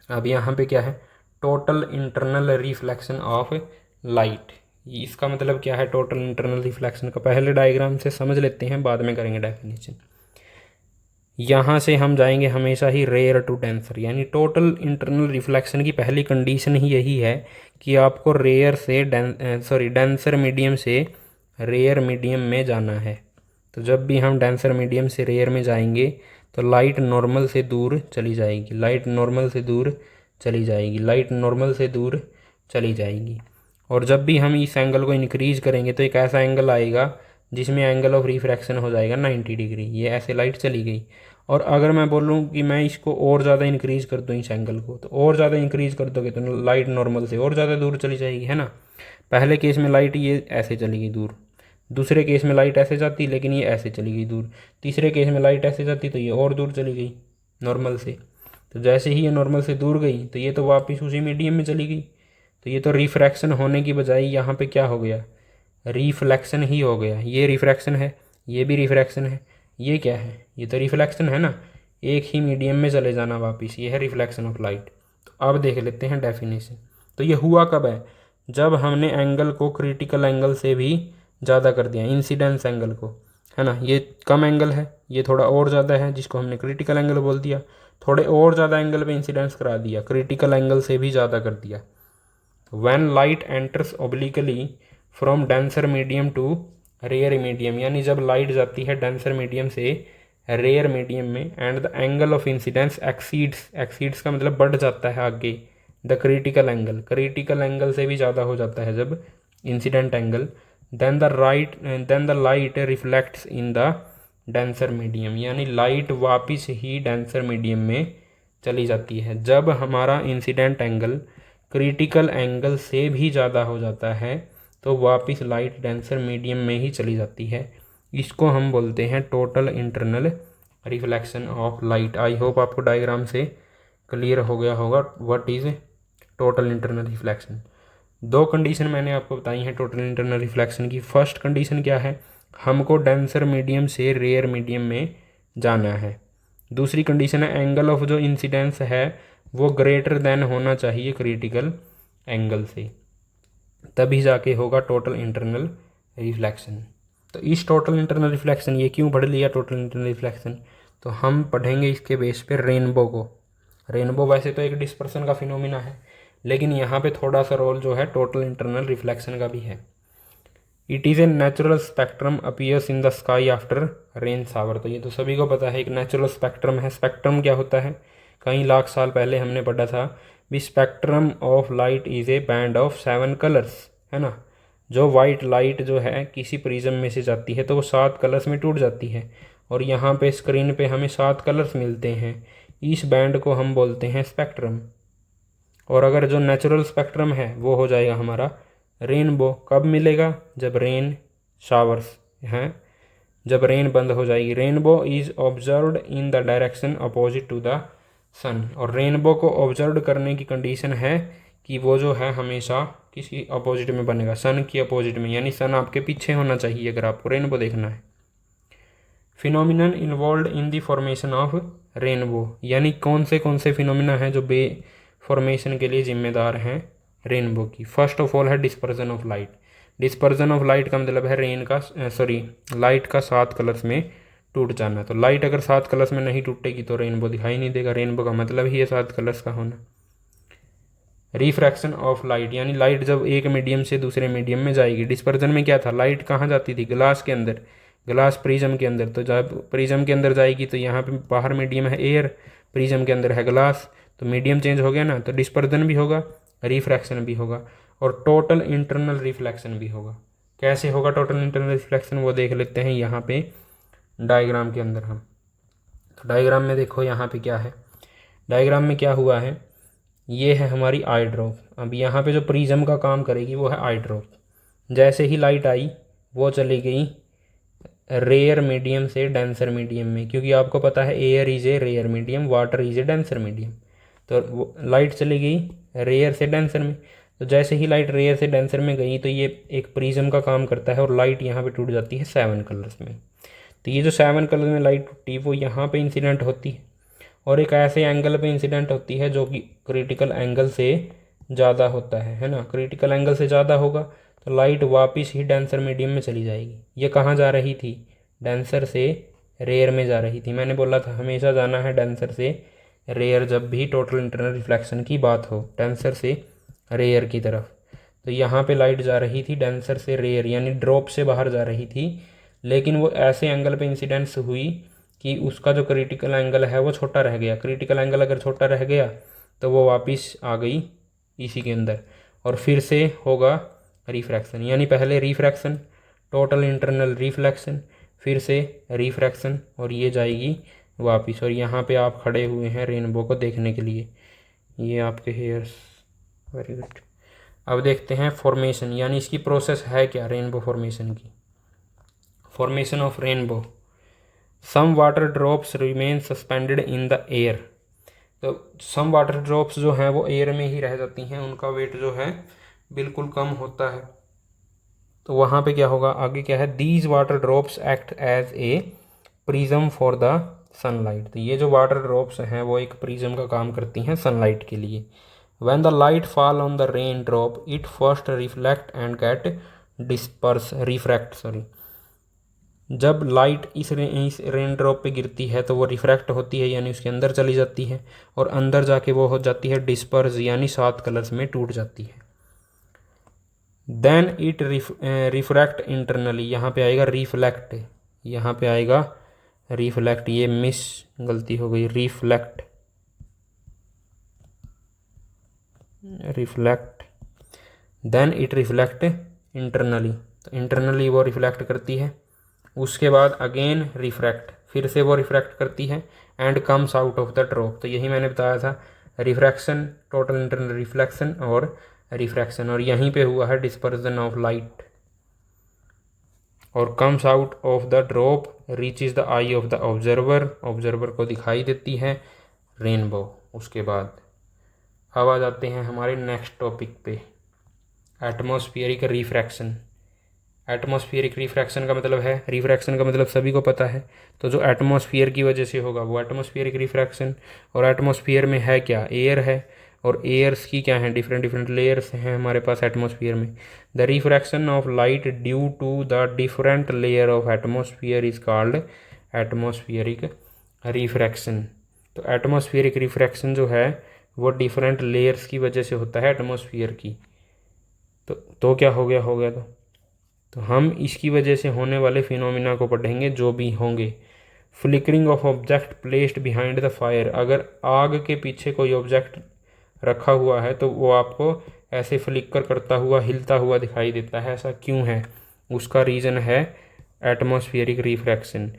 अब यहाँ पे क्या है, total internal reflection of light. इसका मतलब क्या है टोटल इंटरनल रिफ्लेक्शन का, पहले डायग्राम से समझ लेते हैं, बाद में करेंगे डेफिनेशन। यहाँ से हम जाएंगे हमेशा ही रेयर टू डेंसर, यानी टोटल इंटरनल रिफ्लेक्शन की पहली कंडीशन ही यही है कि आपको रेयर से डेंसर मीडियम से रेयर मीडियम में जाना है। तो जब भी हम डेंसर मीडियम से रेयर में जाएंगे तो लाइट नॉर्मल से दूर चली जाएगी, लाइट नॉर्मल से दूर चली जाएगी, लाइट नॉर्मल से दूर चली जाएगी। और जब भी हम इस एंगल को इंक्रीज करेंगे तो एक ऐसा एंगल आएगा जिसमें एंगल ऑफ रिफ्रैक्शन हो जाएगा 90 डिग्री। ये ऐसे लाइट चली गई। और अगर मैं बोलूँ कि मैं इसको और ज़्यादा इंक्रीज कर दूँ इस एंगल को, तो और ज़्यादा इंक्रीज कर दोगे तो लाइट नॉर्मल से और ज़्यादा दूर चली जाएगी, है ना। पहले केस में लाइट ये ऐसे चली गई दूर, दूसरे केस में लाइट ऐसे जाती लेकिन ये ऐसे चली गई दूर, तीसरे केस में लाइट ऐसे जाती तो ये और दूर चली गई नॉर्मल से। तो जैसे ही ये नॉर्मल से दूर गई तो ये तो वापस उसी मीडियम में चली गई। तो ये तो रिफ्रैक्शन होने की बजाय यहाँ पे क्या हो गया, रिफ्लेक्शन ही हो गया। ये रिफ्रैक्शन है, ये भी रिफ्रैक्शन है, ये क्या है, ये तो रिफ्लेक्शन है ना, एक ही मीडियम में चले जाना वापस, ये है रिफ्लेक्शन ऑफ लाइट। तो अब देख लेते हैं डेफिनेशन। तो ये हुआ कब है, जब हमने एंगल को क्रिटिकल एंगल से भी ज़्यादा कर दिया, इंसिडेंस एंगल को, है ना। ये कम एंगल है, ये थोड़ा और ज़्यादा है जिसको हमने क्रिटिकल एंगल बोल दिया, थोड़े और ज़्यादा एंगल पे इंसिडेंस करा दिया, क्रिटिकल एंगल से भी ज़्यादा कर दिया। When light enters obliquely from denser medium to rare medium, यानी जब लाइट जाती है डेंसर मीडियम से रेयर मीडियम में, and the angle of incidence exceeds का मतलब बढ़ जाता है आगे the critical angle, critical angle से भी ज़्यादा हो जाता है जब incident angle, then the light reflects in the denser medium, यानी लाइट वापिस ही डेंसर मीडियम में चली जाती है। जब हमारा इंसिडेंट एंगल क्रिटिकल एंगल से भी ज़्यादा हो जाता है तो वापस लाइट डेंसर मीडियम में ही चली जाती है। इसको हम बोलते हैं total internal reflection of light. I hope आपको डायग्राम से क्लियर हो गया होगा what is total internal reflection. दो कंडीशन मैंने आपको बताई हैं टोटल इंटरनल रिफ्लेक्शन की। फर्स्ट कंडीशन क्या है, हमको डेंसर मीडियम से रेयर मीडियम में जाना है। दूसरी कंडीशन है एंगल ऑफ जो इंसिडेंस है वो ग्रेटर देन होना चाहिए क्रिटिकल एंगल से, तभी जाके होगा टोटल इंटरनल रिफ्लेक्शन। तो इस टोटल इंटरनल रिफ्लेक्शन, ये क्यों पढ़ लिया टोटल इंटरनल रिफ्लेक्शन, तो हम पढ़ेंगे इसके बेस पे रेनबो को। रेनबो वैसे तो एक डिस्पर्सन का फिनोमिना है, लेकिन यहाँ पे थोड़ा सा रोल जो है टोटल इंटरनल रिफ्लेक्शन का भी है। It is a natural spectrum appears in the sky after rain shower. तो ये तो सभी को पता है एक नेचुरल स्पेक्ट्रम है। स्पेक्ट्रम क्या होता है, कई लाख साल पहले हमने पढ़ा था भी spectrum of light is A band of 7 colours, है ना। जो वाइट लाइट जो है किसी प्रिज्म में से जाती है तो वो 7 कलर्स में टूट जाती है, और यहाँ पे स्क्रीन पे हमें 7 कलर्स मिलते हैं। इस बैंड को हम बोलते हैं स्पेक्ट्रम। और अगर जो नेचुरल स्पेक्ट्रम है वो हो जाएगा हमारा रेनबो। कब मिलेगा, जब रेन शावर्स हैं, जब रेन बंद हो जाएगी। Rainbow is observed in the direction opposite to the sun. और रेनबो को ऑब्जर्व करने की कंडीशन है कि वो जो है हमेशा किसी अपोजिट में बनेगा, सन की अपोजिट में, यानी सन आपके पीछे होना चाहिए अगर आपको रेनबो देखना है। Phenomenon involve in the formation of rainbow, यानी कौन से फिनोमिना हैं जो बे फॉर्मेशन के लिए जिम्मेदार हैं रेनबो की। फर्स्ट ऑफ ऑल है dispersion of light. Dispersion of light का मतलब है लाइट का 7 कलर्स में टूट जाना। तो लाइट अगर 7 कलर्स में नहीं टूटेगी तो रेनबो दिखाई नहीं देगा। रेनबो का मतलब ही है 7 कलर्स का होना। रिफ्रैक्शन ऑफ लाइट, यानी लाइट जब एक मीडियम से दूसरे मीडियम में जाएगी। डिस्पर्जन में क्या था, लाइट कहाँ जाती थी, ग्लास के अंदर, ग्लास प्रिज्म के अंदर। तो जब प्रिज्म के अंदर जाएगी तो यहाँ पे बाहर मीडियम है एयर, प्रिज्म के अंदर है ग्लास, तो मीडियम चेंज हो गया ना, तो डिस्पर्जन भी होगा, रिफ्रैक्शन भी होगा, और टोटल इंटरनल रिफ्लेक्शन भी होगा। कैसे होगा टोटल इंटरनल रिफ्लेक्शन, वो देख लेते हैं यहाँ पे डायग्राम के अंदर हम। तो डायग्राम में देखो यहाँ पे क्या है, डायग्राम में क्या हुआ है, ये है हमारी आई ड्रॉप। अब यहाँ पे जो प्रिज्म का काम करेगी वो है आई ड्रॉप। जैसे ही लाइट आई वो चली गई रेयर मीडियम से डेंसर मीडियम में, क्योंकि आपको पता है air is a rare medium, water is a denser medium. तो लाइट चली गई रेयर से डेंसर में, तो जैसे ही लाइट रेयर से डेंसर में गई तो ये एक प्रिज्म का काम करता है और लाइट यहाँ पे टूट जाती है 7 कलर्स में। तो ये जो 7 कलर में लाइट टूटी वो यहाँ पे इंसिडेंट होती है और एक ऐसे एंगल पे इंसिडेंट होती है जो कि क्रिटिकल एंगल से ज़्यादा होता है ना। क्रिटिकल एंगल से ज़्यादा होगा तो लाइट वापस ही डेंसर मीडियम में चली जाएगी। ये कहाँ जा रही थी? डेंसर से रेयर में जा रही थी। मैंने बोला था हमेशा जाना है डेंसर से रेयर जब भी टोटल इंटरनल रिफ्लेक्शन की बात हो, डेंसर से रेयर की तरफ। तो यहाँ पे लाइट जा रही थी डेंसर से रेयर, यानी ड्रॉप से बाहर जा रही थी, लेकिन वो ऐसे एंगल पे इंसिडेंस हुई कि उसका जो क्रिटिकल एंगल है वो छोटा रह गया। क्रिटिकल एंगल अगर छोटा रह गया तो वो वापस आ गई इसी के अंदर और फिर से होगा रिफ्रैक्शन, यानी पहले रिफ्रैक्शन, टोटल इंटरनल रिफ्लेक्शन, फिर से रिफ्रैक्शन और ये जाएगी वापस। और यहाँ पे आप खड़े हुए हैं रेनबो को देखने के लिए, ये आपके हेयर्स, वेरी गुड। अब देखते हैं फॉर्मेशन, यानी इसकी प्रोसेस है क्या रेनबो फॉर्मेशन की। Formation of rainbow, some water drops remain suspended in the air. तो सम वाटर ड्रॉप्स जो हैं वो एयर में ही रह जाती हैं, उनका वेट जो है बिल्कुल कम होता है। तो वहाँ पे क्या होगा, आगे क्या है, these water drops act as a prism for the sunlight. तो ये जो वाटर ड्रॉप्स हैं वो एक प्रिज्म का काम करती हैं सनलाइट के लिए। When the light fall on the rain drop it first reflect and get disperse refract sorry जब लाइट इस रेन ड्रॉप पे गिरती है तो वो रिफ्रैक्ट होती है, यानी उसके अंदर चली जाती है और अंदर जाके वो हो जाती है डिस्पर्स, यानी 7 कलर्स में टूट जाती है। देन इट रिफ्रैक्ट इंटरनली, यहाँ पे आएगा रिफ्लेक्ट, यहाँ पे आएगा रिफ्लेक्ट, ये मिस गलती हो गई, reflect reflect then it reflect internally, तो इंटरनली वो रिफ्लेक्ट करती है। उसके बाद अगेन रिफ्रैक्ट, फिर से वो रिफ्रैक्ट करती है and comes out of the drop. तो यही मैंने बताया था, रिफ्रैक्शन, टोटल इंटरनल रिफ्लेक्शन और रिफ्रैक्शन, और यहीं पे हुआ है डिस्पर्जन ऑफ लाइट। और comes out of the drop reaches the I of the observer, observer को दिखाई देती है रेनबो। उसके बाद अब आ जाते हैं हमारे नेक्स्ट टॉपिक पे, एटमॉस्फेरिक रिफ्रैक्शन। एटमॉस्फेरिक रिफ्रैक्शन का मतलब है, रिफ्रैक्शन का मतलब सभी को पता है, तो जो एटमॉस्फेयर की वजह से होगा वो एटमॉस्फेरिक रिफ्रैक्शन। और एटमॉस्फेयर में है क्या, एयर है, और एयर्स की क्या है, डिफरेंट डिफरेंट लेयर्स हैं हमारे पास एटमॉस्फेयर में। The refraction of light due to the different layer of atmosphere is called atmospheric refraction. तो एटमॉस्फेरिक रिफ्रैक्शन जो है वो डिफरेंट लेयर्स की वजह से होता है एटमॉस्फेयर की। तो क्या हो गया तो हम इसकी वजह से होने वाले फिनोमिना को पढ़ेंगे जो भी होंगे। Flickering of object placed behind the fire, अगर आग के पीछे कोई ऑब्जेक्ट रखा हुआ है तो वो आपको ऐसे फ्लिकर करता हुआ, हिलता हुआ दिखाई देता है। ऐसा क्यों है? उसका रीज़न है atmospheric refraction.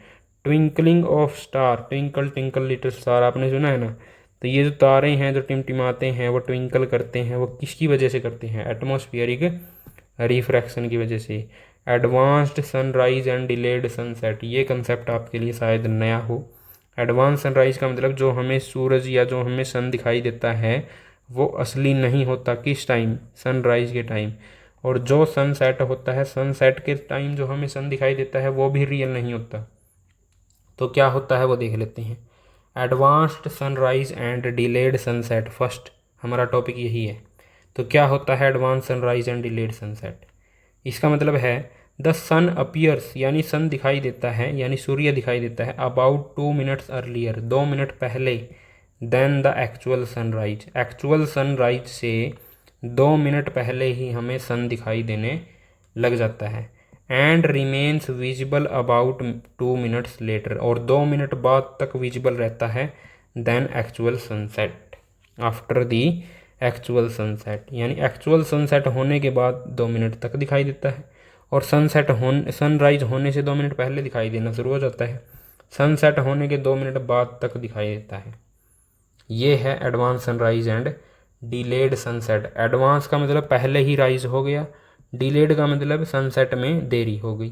Twinkling of star, twinkle twinkle little star, आपने सुना है ना। तो ये जो तारे हैं जो टिमटिमाते हैं, वो ट्विंकल करते हैं, वो किसकी वजह से करते हैं? एटमॉस्फेरिक रिफ्रैक्शन की वजह से। Advanced sunrise and delayed sunset, ये कंसेप्ट आपके लिए शायद नया हो। एडवांस सनराइज का मतलब जो हमें सूरज या जो हमें सन दिखाई देता है वो असली नहीं होता, किस टाइम? सनराइज के टाइम। और जो सनसेट होता है, सनसेट के टाइम जो हमें सन दिखाई देता है वो भी रियल नहीं होता। तो क्या होता है वो देख लेते हैं। Advanced sunrise and delayed sunset, first हमारा टॉपिक यही है। तो क्या होता है advance sunrise and delayed sunset? इसका मतलब है द सन अपीयर्स, यानी सन दिखाई देता है, यानी सूर्य दिखाई देता है अबाउट 2 मिनट्स अर्लियर, 2 मिनट पहले, then the actual sunrise, actual sunrise से 2 मिनट पहले ही हमें सन दिखाई देने लग जाता है। And remains visible about 2 minutes later, और 2 मिनट बाद तक विजिबल रहता है then actual sunset, after the actual sunset, यानी एक्चुअल सनसेट होने के बाद 2 मिनट तक दिखाई देता है। और सनराइज होने से 2 मिनट पहले दिखाई देना शुरू हो जाता है, सनसेट होने के 2 मिनट बाद तक दिखाई देता है। ये है advance sunrise and delayed sunset. Advance का मतलब पहले ही राइज हो गया, डिलेड का मतलब सनसेट में देरी हो गई।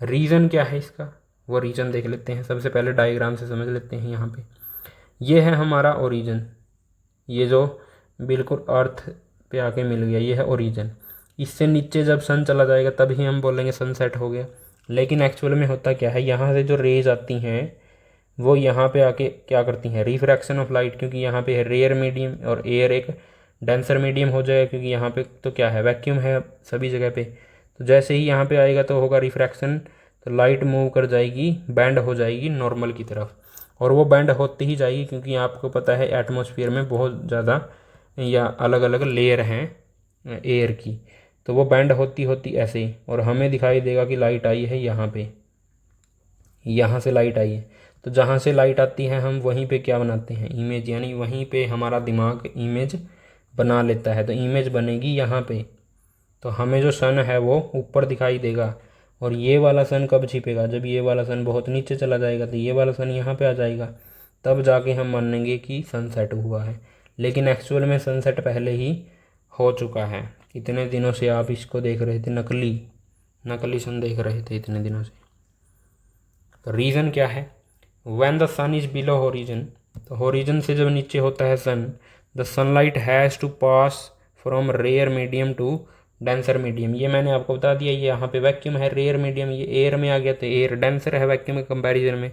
रीज़न क्या है इसका, वो रीज़न देख लेते हैं। सबसे पहले डायग्राम से समझ लेते हैं। यहाँ पे ये है हमारा ओरिजिन, ये जो बिल्कुल अर्थ पे आके मिल गया, ये है ओरिजिन। इससे नीचे जब सन चला जाएगा तभी हम बोलेंगे सनसेट हो गया। लेकिन एक्चुअल में होता क्या है, यहाँ से जो रेज आती हैं वो यहाँ पे आके क्या करती हैं, रिफ्रैक्शन ऑफ लाइट, क्योंकि यहाँ पे है रेयर मीडियम और एयर एक डेंसर मीडियम हो जाएगा, क्योंकि यहाँ पे तो क्या है, वैक्यूम है सभी जगह पे। तो जैसे ही यहाँ पे आएगा तो होगा रिफ्रैक्शन, तो लाइट मूव कर जाएगी, बैंड हो जाएगी नॉर्मल की तरफ, और वो बैंड होती ही जाएगी, क्योंकि आपको पता है एटमॉस्फेयर में बहुत ज़्यादा या अलग अलग लेयर हैं एयर की, तो वो बैंड होती होती ऐसे ही, और हमें दिखाई देगा कि लाइट आई है यहाँ पे, यहाँ से लाइट आई है। तो जहाँ से लाइट आती है हम वहीं पे क्या बनाते हैं, इमेज, यानी वहीं पे हमारा दिमाग इमेज बना लेता है। तो इमेज बनेगी यहाँ पे, तो हमें जो सन है वो ऊपर दिखाई देगा, और ये वाला सन कब छिपेगा, जब ये वाला सन बहुत नीचे चला जाएगा, तो ये वाला सन यहाँ पे आ जाएगा, तब जाके हम मानेंगे कि सनसेट हुआ है। लेकिन एक्चुअल में सनसेट पहले ही हो चुका है। इतने दिनों से आप इसको देख रहे थे, नकली सन देख रहे थे इतने दिनों से। तो रीज़न क्या है, when the sun is below horizon, तो होरिजन से जब नीचे होता है sun, the sunlight has to pass from rare medium to denser medium. ये मैंने आपको बता दिया, ये यहाँ पे वैक्यूम है, रेयर मीडियम ये एयर में आ गया, तो एयर डेंसर है वैक्यूम के कंपैरिजन में।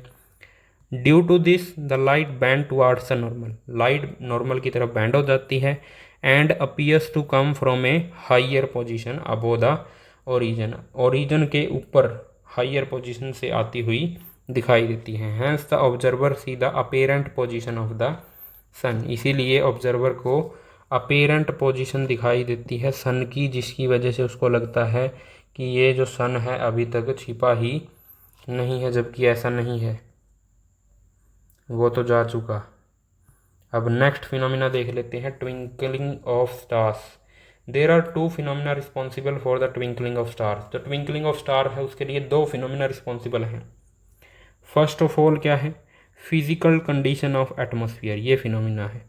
Due to this the light bend towards the normal, light normal की तरफ बैंड हो जाती है, and appears to come from a higher position above the horizon, horizon के ऊपर हाइयर पोजीशन से आती हुई दिखाई देती है। Hence the observer see the apparent position of the sun, इसीलिए ऑब्जर्वर को अपेरेंट पोजीशन दिखाई देती है सन की, जिसकी वजह से उसको लगता है कि ये जो सन है अभी तक छिपा ही नहीं है, जबकि ऐसा नहीं है, वो तो जा चुका। अब नेक्स्ट फिनोमिना देख लेते हैं, twinkling of stars. There are two phenomena responsible for the twinkling of stars. जो ट्विंकलिंग ऑफ स्टार है उसके लिए दो फिनोमिना रिस्पॉन्सिबल हैं। फर्स्ट ऑफ ऑल क्या है, फिजिकल कंडीशन ऑफ एटमॉस्फेयर, ये फिनोमिना है।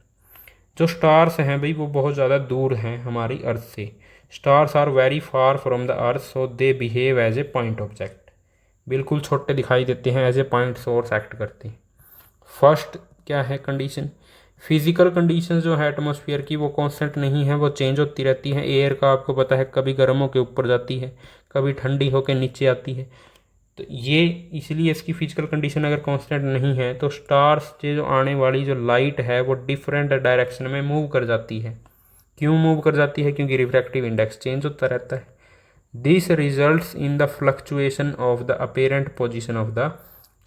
जो स्टार्स हैं भाई वो बहुत ज़्यादा दूर हैं हमारी अर्थ से, stars are very far from the earth, so they behave as a point object, बिल्कुल छोटे दिखाई देते हैं, as a point source act करते हैं। फर्स्ट क्या है कंडीशन, फिजिकल कंडीशन जो है एटमॉस्फेयर की वो कांस्टेंट नहीं है, वो चेंज होती रहती है। एयर का आपको पता है कभी गर्म होकर ऊपर जाती है, कभी ठंडी होकर नीचे आती है, तो ये इसलिए इसकी फिजिकल कंडीशन अगर कांस्टेंट नहीं है तो स्टार्स से जो आने वाली जो लाइट है वो डिफरेंट डायरेक्शन में मूव कर जाती है। क्यों मूव कर जाती है, क्योंकि रिफ्रैक्टिव इंडेक्स चेंज होता रहता है। This results in the fluctuation of the apparent position of the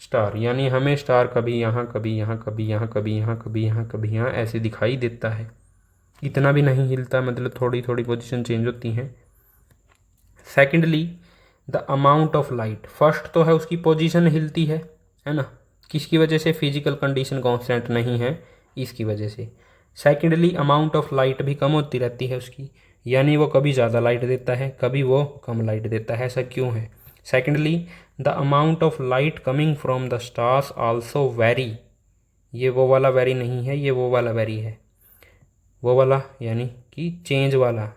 star, यानी हमें स्टार कभी यहाँ कभी यहाँ कभी यहाँ कभी यहाँ कभी यहाँ कभी यहाँ ऐसे दिखाई देता है, इतना भी नहीं हिलता, मतलब थोड़ी थोड़ी पोजीशन चेंज होती हैं। Secondly the amount of light, first तो है उसकी पोजीशन हिलती है ना, किसकी वजह से, फिजिकल कंडीशन कांस्टेंट नहीं है इसकी वजह से। सेकेंडली अमाउंट ऑफ लाइट भी कम होती रहती है उसकी, यानी वो कभी ज़्यादा लाइट देता है कभी वो कम लाइट देता है, ऐसा क्यों है। Secondly the amount of light coming from the stars also very, ये वो वाला वेरी नहीं है, ये वो वाला वेरी है, वो वाला यानी कि चेंज वाला,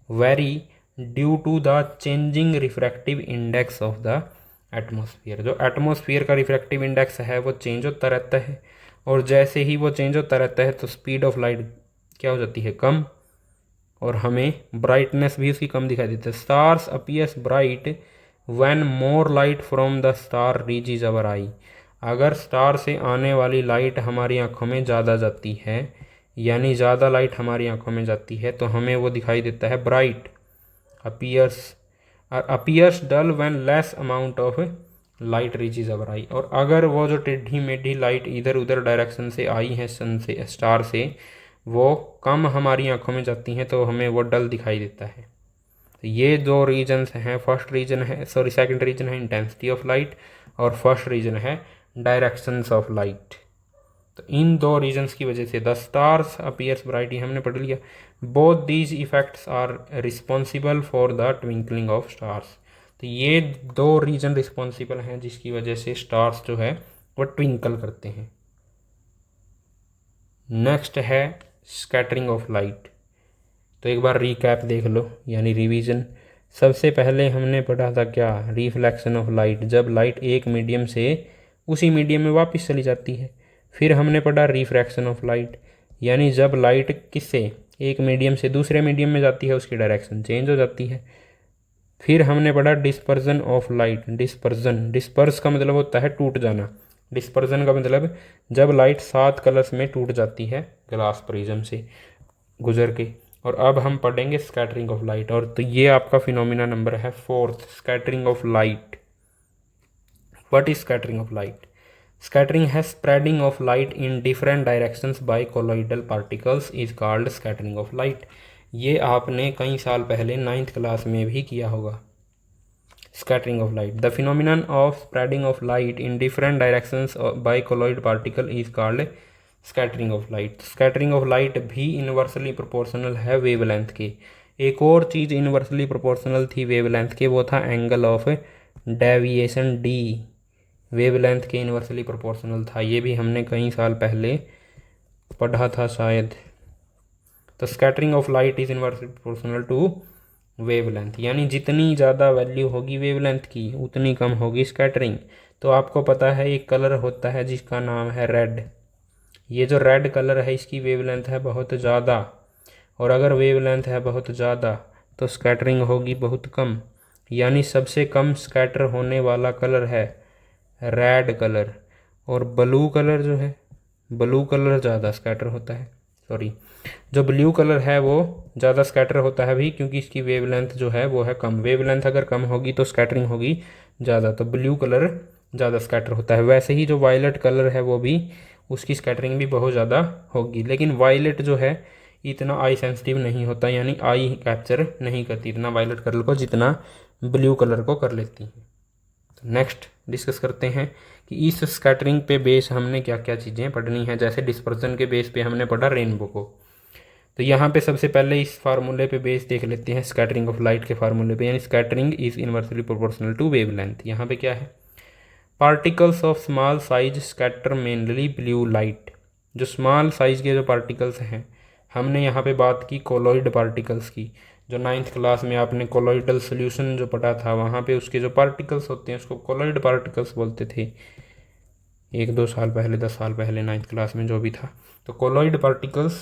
very due to the changing refractive index of the atmosphere. जो एटमॉस्फेयर का रिफ्रैक्टिव इंडेक्स है वो चेंज होता रहता है, और जैसे ही वो चेंज होता रहता है तो स्पीड ऑफ लाइट क्या हो जाती है, कम, और हमें ब्राइटनेस भी उसकी कम दिखाई देती है। Stars appears bright when more light from the star reaches our eye, अगर स्टार से आने वाली लाइट हमारी आंखों में ज़्यादा जाती है, यानी ज़्यादा लाइट हमारी आंखों में जाती है तो हमें वो दिखाई देता है bright, appears dull when less amount of light reaches our eye, और अगर वो जो टेढ़ी मेढ़ी लाइट इधर उधर डायरेक्शन से आई है सन से, स्टार से, वो कम हमारी आंखों में जाती हैं तो हमें वो डल दिखाई देता है। तो ये दो रीजन्स हैं, फर्स्ट रीजन है सेकंड रीजन है इंटेंसिटी ऑफ लाइट, और फर्स्ट रीजन है डायरेक्शंस ऑफ लाइट। तो इन दो रीजन्स की वजह से द स्टार्स अपीयर्स ब्राइट, हमने पढ़ लिया। Both these effects are responsible for the twinkling of stars, तो ये दो रीजन रिस्पॉन्सिबल हैं जिसकी वजह से स्टार्स जो है वो ट्विंकल करते हैं। नेक्स्ट है स्कैटरिंग ऑफ लाइट, तो एक बार रिकैप देख लो, यानी रिवीजन। सबसे पहले हमने पढ़ा था क्या, रिफ्लेक्शन ऑफ लाइट, जब लाइट एक मीडियम से उसी मीडियम में वापस चली जाती है। फिर हमने पढ़ा रिफ्रैक्शन ऑफ लाइट, यानी जब लाइट किससे एक मीडियम से दूसरे मीडियम में जाती है उसकी डायरेक्शन चेंज हो जाती है। फिर हमने पढ़ा डिस्पर्जन ऑफ लाइट, डिस्पर्स का मतलब होता है टूट जाना, डिस्पर्जन का मतलब जब लाइट 7 कलर्स में टूट जाती है ग्लास प्रिज्म से गुजर के। और अब हम पढ़ेंगे स्कैटरिंग ऑफ लाइट, और तो ये आपका फिनोमिना नंबर है 4th, scattering of light. What is scattering of light? Scattering है spreading of light in different directions by colloidal particles is called scattering of light। ये आपने कई साल पहले 9th क्लास में भी किया होगा। Scattering of light, the phenomenon of spreading of light in different directions by colloid particle is called scattering of light। Scattering of light भी इन्वर्सली प्रोपोर्शनल है वेवलेंथ के। एक और चीज़ इन्वर्सली प्रोपोर्शनल थी वेवलेंथ के, वो था angle of deviation D, wavelength के इन्वर्सली प्रोपोर्शनल था। ये भी हमने कई साल पहले पढ़ा था शायद। तो scattering of light is inversely proportional to wavelength, यानी जितनी ज़्यादा वैल्यू होगी वेवलेंथ की उतनी कम होगी स्कैटरिंग। तो आपको पता है एक कलर होता है जिसका नाम है रेड, ये जो रेड कलर है इसकी वेवलेंथ है बहुत ज़्यादा, और अगर वेवलेंथ है बहुत ज़्यादा तो स्कैटरिंग होगी बहुत कम, यानी सबसे कम स्कैटर होने वाला कलर है रेड कलर। और ब्लू कलर जो है, ब्लू कलर ज़्यादा स्कैटर होता है, सॉरी जो ब्लू कलर है वो ज़्यादा स्कैटर होता है भी, क्योंकि इसकी वेवलेंथ जो है वो है कम। वेवलेंथ अगर कम होगी तो स्कैटरिंग होगी ज़्यादा, तो ब्लू कलर ज़्यादा स्कैटर होता है। वैसे ही जो वायलेट कलर है वो भी, उसकी स्कैटरिंग भी बहुत ज़्यादा होगी, लेकिन वायलेट जो है इतना आई सेंसिटिव नहीं होता, यानी आई कैप्चर नहीं करती इतना वायलेट कलर को जितना ब्लू कलर को कर लेती है। तो नेक्स्ट डिस्कस करते हैं कि इस स्कैटरिंग पे बेस हमने क्या क्या चीज़ें पढ़नी है। जैसे डिस्पर्जन के बेस पे हमने पढ़ा रेनबो को, तो यहाँ पे सबसे पहले इस फार्मूले पे बेस देख लेते हैं स्कैटरिंग ऑफ लाइट के फार्मूले पे, यानी scattering is inversely proportional to wavelength. यहाँ पे क्या है, particles of small size scatter mainly blue light. जो स्मॉल साइज के जो पार्टिकल्स हैं, हमने यहाँ पे बात की कोलॉइड पार्टिकल्स की, जो 9th क्लास में आपने कोलॉइडल सोल्यूशन जो पढ़ा था वहाँ पे उसके जो पार्टिकल्स होते हैं उसको कोलॉइड पार्टिकल्स बोलते थे 1-2 साल पहले, 10 साल पहले 9th क्लास में जो भी था। तो कोलॉइड पार्टिकल्स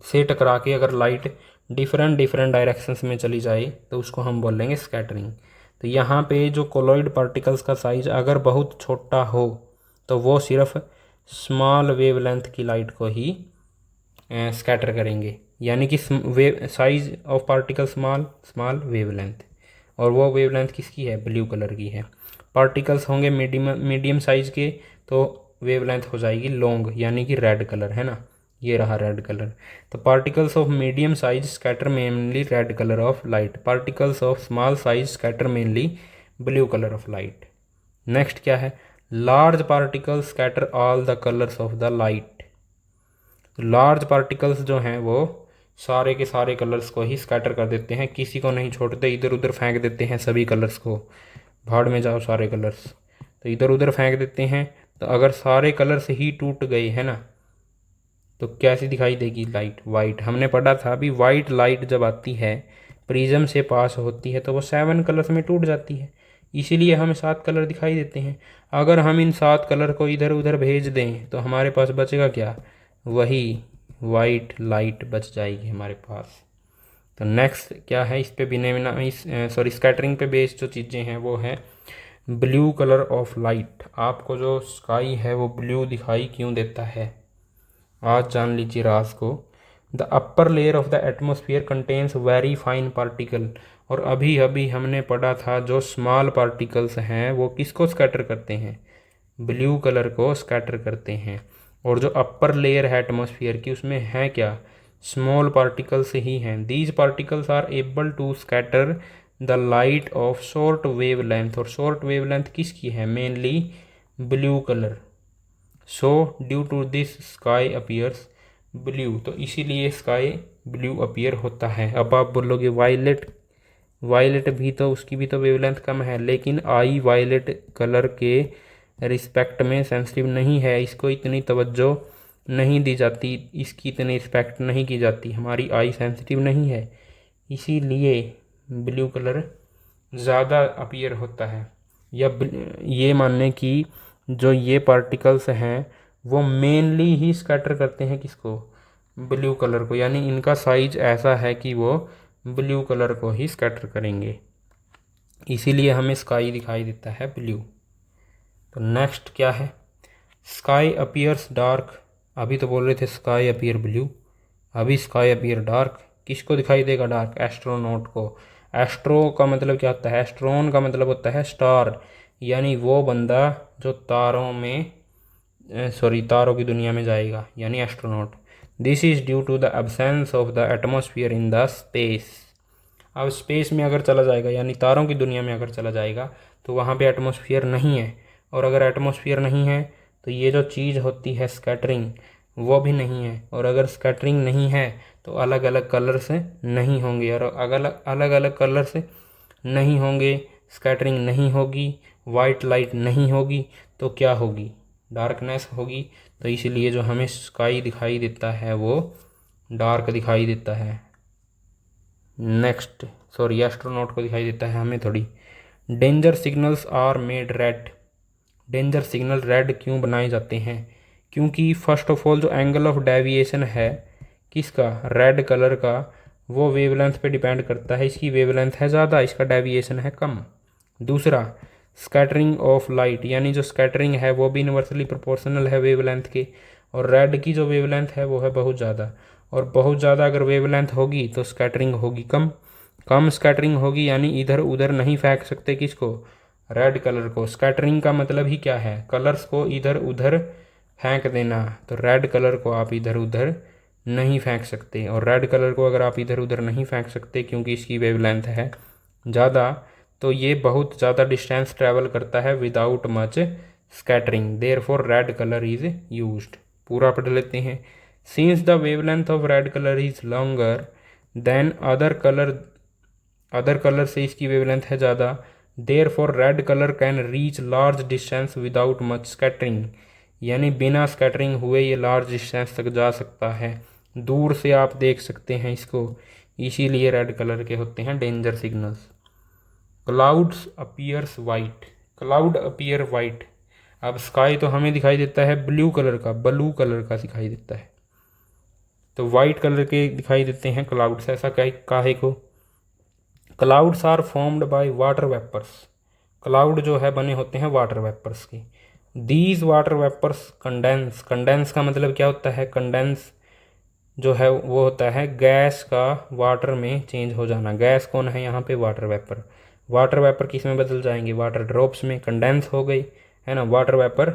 से टकरा के अगर लाइट डिफरेंट डायरेक्शंस में चली जाए तो उसको हम बोलेंगे स्कैटरिंग। तो यहाँ पे जो कोलॉइड पार्टिकल्स का साइज अगर बहुत छोटा हो तो वो सिर्फ स्मॉल वेवलेंथ की लाइट को ही स्कैटर करेंगे, यानी कि size of particle small wavelength, और वो वेवलेंथ किसकी है, ब्लू कलर की है। पार्टिकल्स होंगे मीडियम साइज के तो वेवलेंथ हो जाएगी लॉन्ग, यानी कि रेड कलर है ना, ये रहा रेड कलर। तो particles of medium size scatter mainly red colour of light, particles of small size scatter mainly blue colour of light. Next क्या है, large particles scatter all the colours of the light. Large particles जो हैं वो सारे के सारे colours को ही scatter कर देते हैं, किसी को नहीं छोड़ते, इधर उधर फेंक देते हैं सभी कलर्स को, भाड़ में जाओ सारे कलर्स, तो इधर उधर फेंक देते हैं। तो अगर सारे कलर्स ही टूट गए है ना तो कैसी दिखाई देगी लाइट, वाइट। हमने पढ़ा था अभी, वाइट लाइट जब आती है प्रिज्म से पास होती है तो वो 7 कलर्स में टूट जाती है, इसीलिए हमें 7 कलर दिखाई देते हैं। अगर हम इन 7 कलर को इधर उधर भेज दें तो हमारे पास बचेगा क्या, वही वाइट लाइट बच जाएगी हमारे पास। तो नेक्स्ट क्या है, इस पे बिना स्कैटरिंग पे बेस्ड जो चीज़ें हैं वो है ब्लू कलर ऑफ लाइट। आपको जो स्काई है वो ब्लू दिखाई क्यों देता है, आज जान लीजिए राज को। The upper layer of the atmosphere contains very fine particle, और अभी अभी हमने पढ़ा था जो स्मॉल पार्टिकल्स हैं वो किसको स्कैटर करते हैं, ब्लू कलर को स्कैटर करते हैं। और जो अपर लेयर है एटमॉस्फेयर की उसमें है क्या, स्मॉल पार्टिकल्स ही हैं। These particles are able to scatter the light of short wavelength, और शॉर्ट वेवलेंथ किसकी है, mainly blue colour. So due to this sky appears blue, तो इसीलिए स्काई ब्लू अपीयर होता है। अब आप बोलोगे वायलेट, वायलेट भी तो उसकी भी तो वेवलेंथ कम है, लेकिन आई वायलेट कलर के रिस्पेक्ट में सेंसिटिव नहीं है, इसको इतनी तवज्जो नहीं दी जाती, इसकी इतनी रिस्पेक्ट नहीं की जाती, हमारी आई सेंसिटिव नहीं है, इसीलिए ब्लू कलर ज़्यादा अपीयर होता है। या ये मान लें कि जो ये पार्टिकल्स हैं वो मेनली ही स्कैटर करते हैं किसको, ब्लू कलर को, यानी इनका साइज ऐसा है कि वो ब्लू कलर को ही स्कैटर करेंगे, इसीलिए हमें स्काई दिखाई देता है ब्लू। तो नेक्स्ट क्या है, स्काई अपीयर्स डार्क। अभी तो बोल रहे थे स्काई अपीयर ब्लू, अभी स्काई अपीयर डार्क। किसको दिखाई देगा डार्क, एस्ट्रोनॉट को। एस्ट्रो का मतलब क्या होता है, एस्ट्रोन का मतलब होता है स्टार, यानी वो बंदा जो तारों में तारों की दुनिया में जाएगा, यानी astronaut. This is due to the absence of the atmosphere in the space. अब स्पेस में अगर चला जाएगा, यानी तारों की दुनिया में अगर चला जाएगा, तो वहाँ पे एटमॉस्फेयर नहीं है, और अगर एटमॉस्फेयर नहीं है तो ये जो चीज़ होती है स्कैटरिंग, वो भी नहीं है, और अगर स्कैटरिंग नहीं है तो अलग अलग कलर से नहीं होंगे, और अगर अलग अलग कलर से नहीं होंगे, स्कैटरिंग नहीं होगी, वाइट लाइट नहीं होगी, तो क्या होगी, डार्कनेस होगी। तो इसलिए जो हमें स्काई दिखाई देता है वो डार्क दिखाई देता है। नेक्स्ट एस्ट्रोनॉट को दिखाई देता है, हमें थोड़ी। Danger signals are made red. Danger signal red क्यों बनाए जाते हैं, क्योंकि फर्स्ट ऑफ ऑल जो एंगल ऑफ डेविएशन है किसका, रेड कलर का, वो वेवलेंथ पे डिपेंड करता है। इसकी वेवलेंथ है ज़्यादा, इसका डेविएशन है कम। दूसरा, स्कैटरिंग ऑफ लाइट, यानी जो स्कैटरिंग है वो भी इन्वर्सली प्रोपोर्शनल है वेवलेंथ के, और रेड की जो वेवलेंथ है वो है बहुत ज़्यादा, और बहुत ज़्यादा अगर वेवलेंथ होगी तो स्कैटरिंग होगी कम, कम स्कैटरिंग होगी, यानी इधर उधर नहीं फेंक सकते किसको, रेड कलर को। स्कैटरिंग का मतलब ही क्या है, कलर्स को इधर उधर फेंक देना, तो रेड कलर को आप इधर उधर नहीं फेंक सकते, और रेड कलर को अगर आप इधर उधर नहीं फेंक सकते क्योंकि इसकी वेवलेंथ है ज़्यादा, तो ये बहुत ज़्यादा डिस्टेंस ट्रैवल करता है without much scattering, therefore red colour is used. पूरा पढ़ लेते हैं। Since the wavelength of red colour is longer than other colour से इसकी वेवलेंथ है ज़्यादा, therefore red colour can reach large distance without much scattering, यानी बिना स्कैटरिंग हुए ये लार्ज डिस्टेंस तक जा सकता है, दूर से आप देख सकते हैं इसको, इसीलिए रेड कलर के होते हैं danger signals. Clouds appears white. Cloud appear white. अब स्काई तो हमें दिखाई देता है ब्लू कलर का दिखाई देता है, तो वाइट कलर के दिखाई देते हैं क्लाउड्स। ऐसा काहे को, clouds are formed by water vapours. Cloud जो है बने होते हैं वाटर वेपर्स के। These water vapours condense. Condense का मतलब क्या होता है, कंडेंस जो है वो होता है गैस का वाटर में चेंज हो जाना। गैस कौन है यहाँ पे, वाटर वेपर। वाटर वेपर किस में बदल जाएंगे, वाटर ड्रॉप्स में, कंडेंस हो गई है ना, वाटर वेपर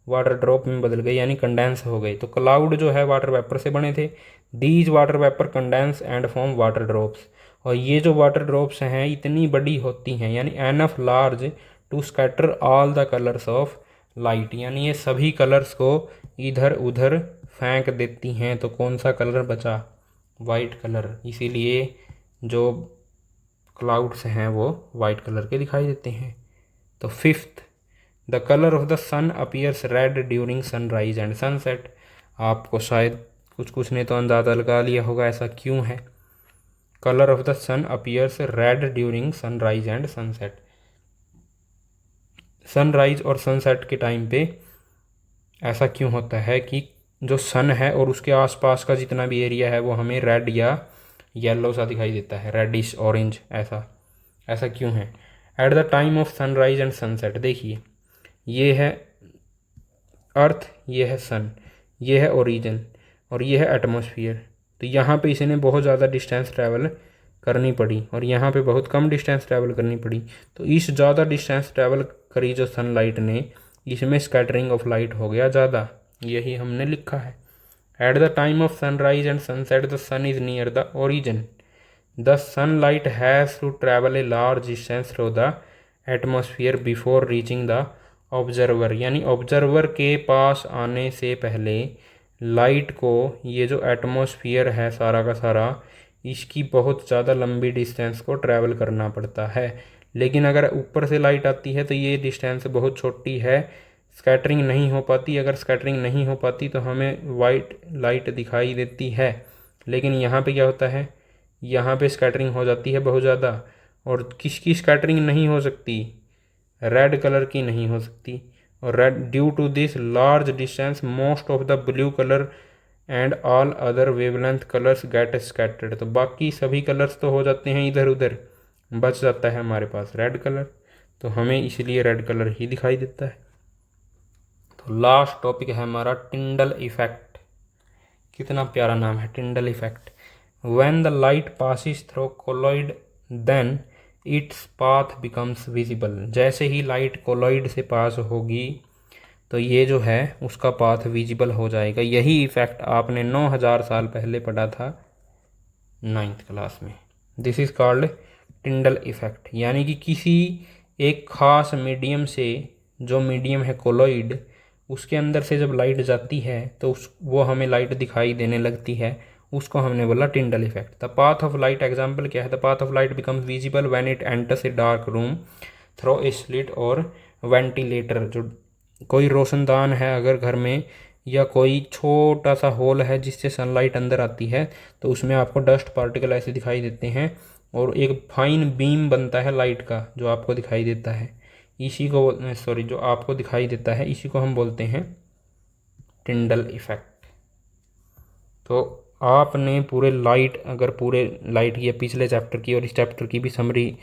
वाटर ड्रॉप में बदल गई, यानी कंडेंस हो गई। तो क्लाउड जो है वाटर वेपर से बने थे। These water vapour condense and form water drops, और ये जो वाटर ड्रॉप्स हैं इतनी बड़ी होती हैं, यानी enough large to scatter all the colours of light, यानी ये सभी कलर्स को इधर उधर फेंक देती हैं। तो कौन सा कलर बचा, वाइट कलर, इसीलिए जो क्लाउड्स हैं वो वाइट कलर के दिखाई देते हैं। तो fifth, the colour of the sun appears red during sunrise and sunset. आपको शायद कुछ ने तो अंदाज़ा लगा लिया होगा ऐसा क्यों है। Colour of the sun appears red during sunrise and sunset. Sunrise और सनसेट के टाइम पे ऐसा क्यों होता है कि जो सन है और उसके आसपास का जितना भी एरिया है वो हमें रेड या येलो सा दिखाई देता है, रेडिश ऑरेंज, ऐसा क्यों है। At the time of sunrise and sunset, देखिए ये है अर्थ, ये है सन, ये है ओरिजिन, और ये है एटमॉस्फेयर। तो यहाँ पे इसने बहुत ज़्यादा डिस्टेंस ट्रैवल करनी पड़ी, और यहाँ पे बहुत कम डिस्टेंस ट्रैवल करनी पड़ी। तो इस ज़्यादा डिस्टेंस ट्रैवल करी जो सनलाइट ने, इसमें स्कैटरिंग ऑफ लाइट हो गया ज़्यादा, यही हमने लिखा है। At the time of sunrise and sunset the sun is near the horizon. The sunlight has to travel a large distance through the atmosphere before reaching the observer, यानी observer के पास आने से पहले लाइट को, ये जो एटमॉस्फेयर है सारा का सारा, इसकी बहुत ज़्यादा लंबी डिस्टेंस को ट्रैवल करना पड़ता है। लेकिन अगर ऊपर से लाइट आती है तो ये डिस्टेंस बहुत छोटी है, स्कैटरिंग नहीं हो पाती। अगर स्कैटरिंग नहीं हो पाती तो हमें वाइट लाइट दिखाई देती है। लेकिन यहाँ पे क्या होता है, यहाँ पे स्कैटरिंग हो जाती है बहुत ज़्यादा। और किसकी स्कैटरिंग नहीं हो सकती? रेड कलर की नहीं हो सकती। और red due to this large distance most of the blue colour and all other wavelength colours get scattered. तो बाकी सभी कलर्स तो हो जाते हैं इधर उधर, बच जाता है हमारे पास रेड कलर, तो हमें इसलिए रेड कलर ही दिखाई देता है। तो लास्ट टॉपिक है हमारा टिंडल इफेक्ट। कितना प्यारा नाम है, Tyndall effect. When the light passes through colloid then its path becomes visible. जैसे ही लाइट कोलॉइड से पास होगी तो ये जो है उसका पाथ विजिबल हो जाएगा। यही इफेक्ट आपने 9000 साल पहले पढ़ा था 9th क्लास में। This is called Tyndall effect. यानी कि किसी एक खास मीडियम से, जो मीडियम है कोलॉइड, उसके अंदर से जब लाइट जाती है तो वो हमें लाइट दिखाई देने लगती है, उसको हमने बोला Tyndall effect. The path of light example क्या है? The path of light becomes visible when it enters a dark room through a slit और वेंटिलेटर। जो कोई रोशनदान है अगर घर में, या कोई छोटा सा होल है जिससे सनलाइट अंदर आती है, तो उसमें आपको डस्ट पार्टिकल ऐसे दिखाई देते हैं और एक फाइन बीम बनता है लाइट का जो आपको दिखाई देता है। इसी को जो आपको दिखाई देता है इसी को हम बोलते हैं टिंडल इफेक्ट। तो आपने पूरे लाइट, अगर पूरे लाइट की पिछले चैप्टर की और इस चैप्टर की भी समरी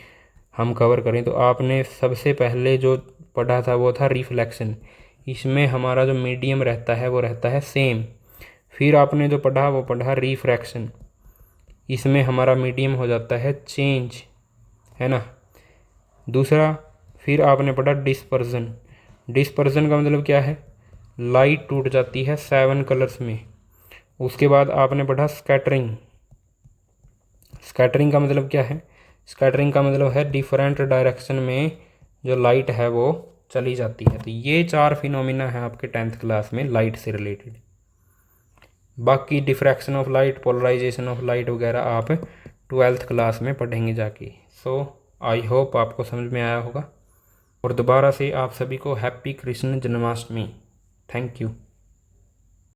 हम कवर करें तो आपने सबसे पहले जो पढ़ा था वो था रिफ्लेक्शन। इसमें हमारा जो मीडियम रहता है वो रहता है सेम। फिर आपने जो पढ़ा वो पढ़ा रिफ्रैक्शन। इसमें हमारा मीडियम हो जाता है चेंज, है ना। दूसरा फिर आपने पढ़ा डिस्पर्जन। डिस्पर्जन का मतलब क्या है? लाइट टूट जाती है 7 कलर्स में। उसके बाद आपने पढ़ा स्कैटरिंग। स्कैटरिंग का मतलब क्या है? स्कैटरिंग का मतलब है डिफरेंट डायरेक्शन में जो लाइट है वो चली जाती है। तो ये 4 फिनोमिना है आपके 10th क्लास में लाइट से रिलेटेड। बाकी diffraction of light, polarisation of light वगैरह आप 12th क्लास में पढ़ेंगे जाके। सो आई होप आपको समझ में आया होगा। और दोबारा से आप सभी को happy Krishna Janmashtami. Thank you.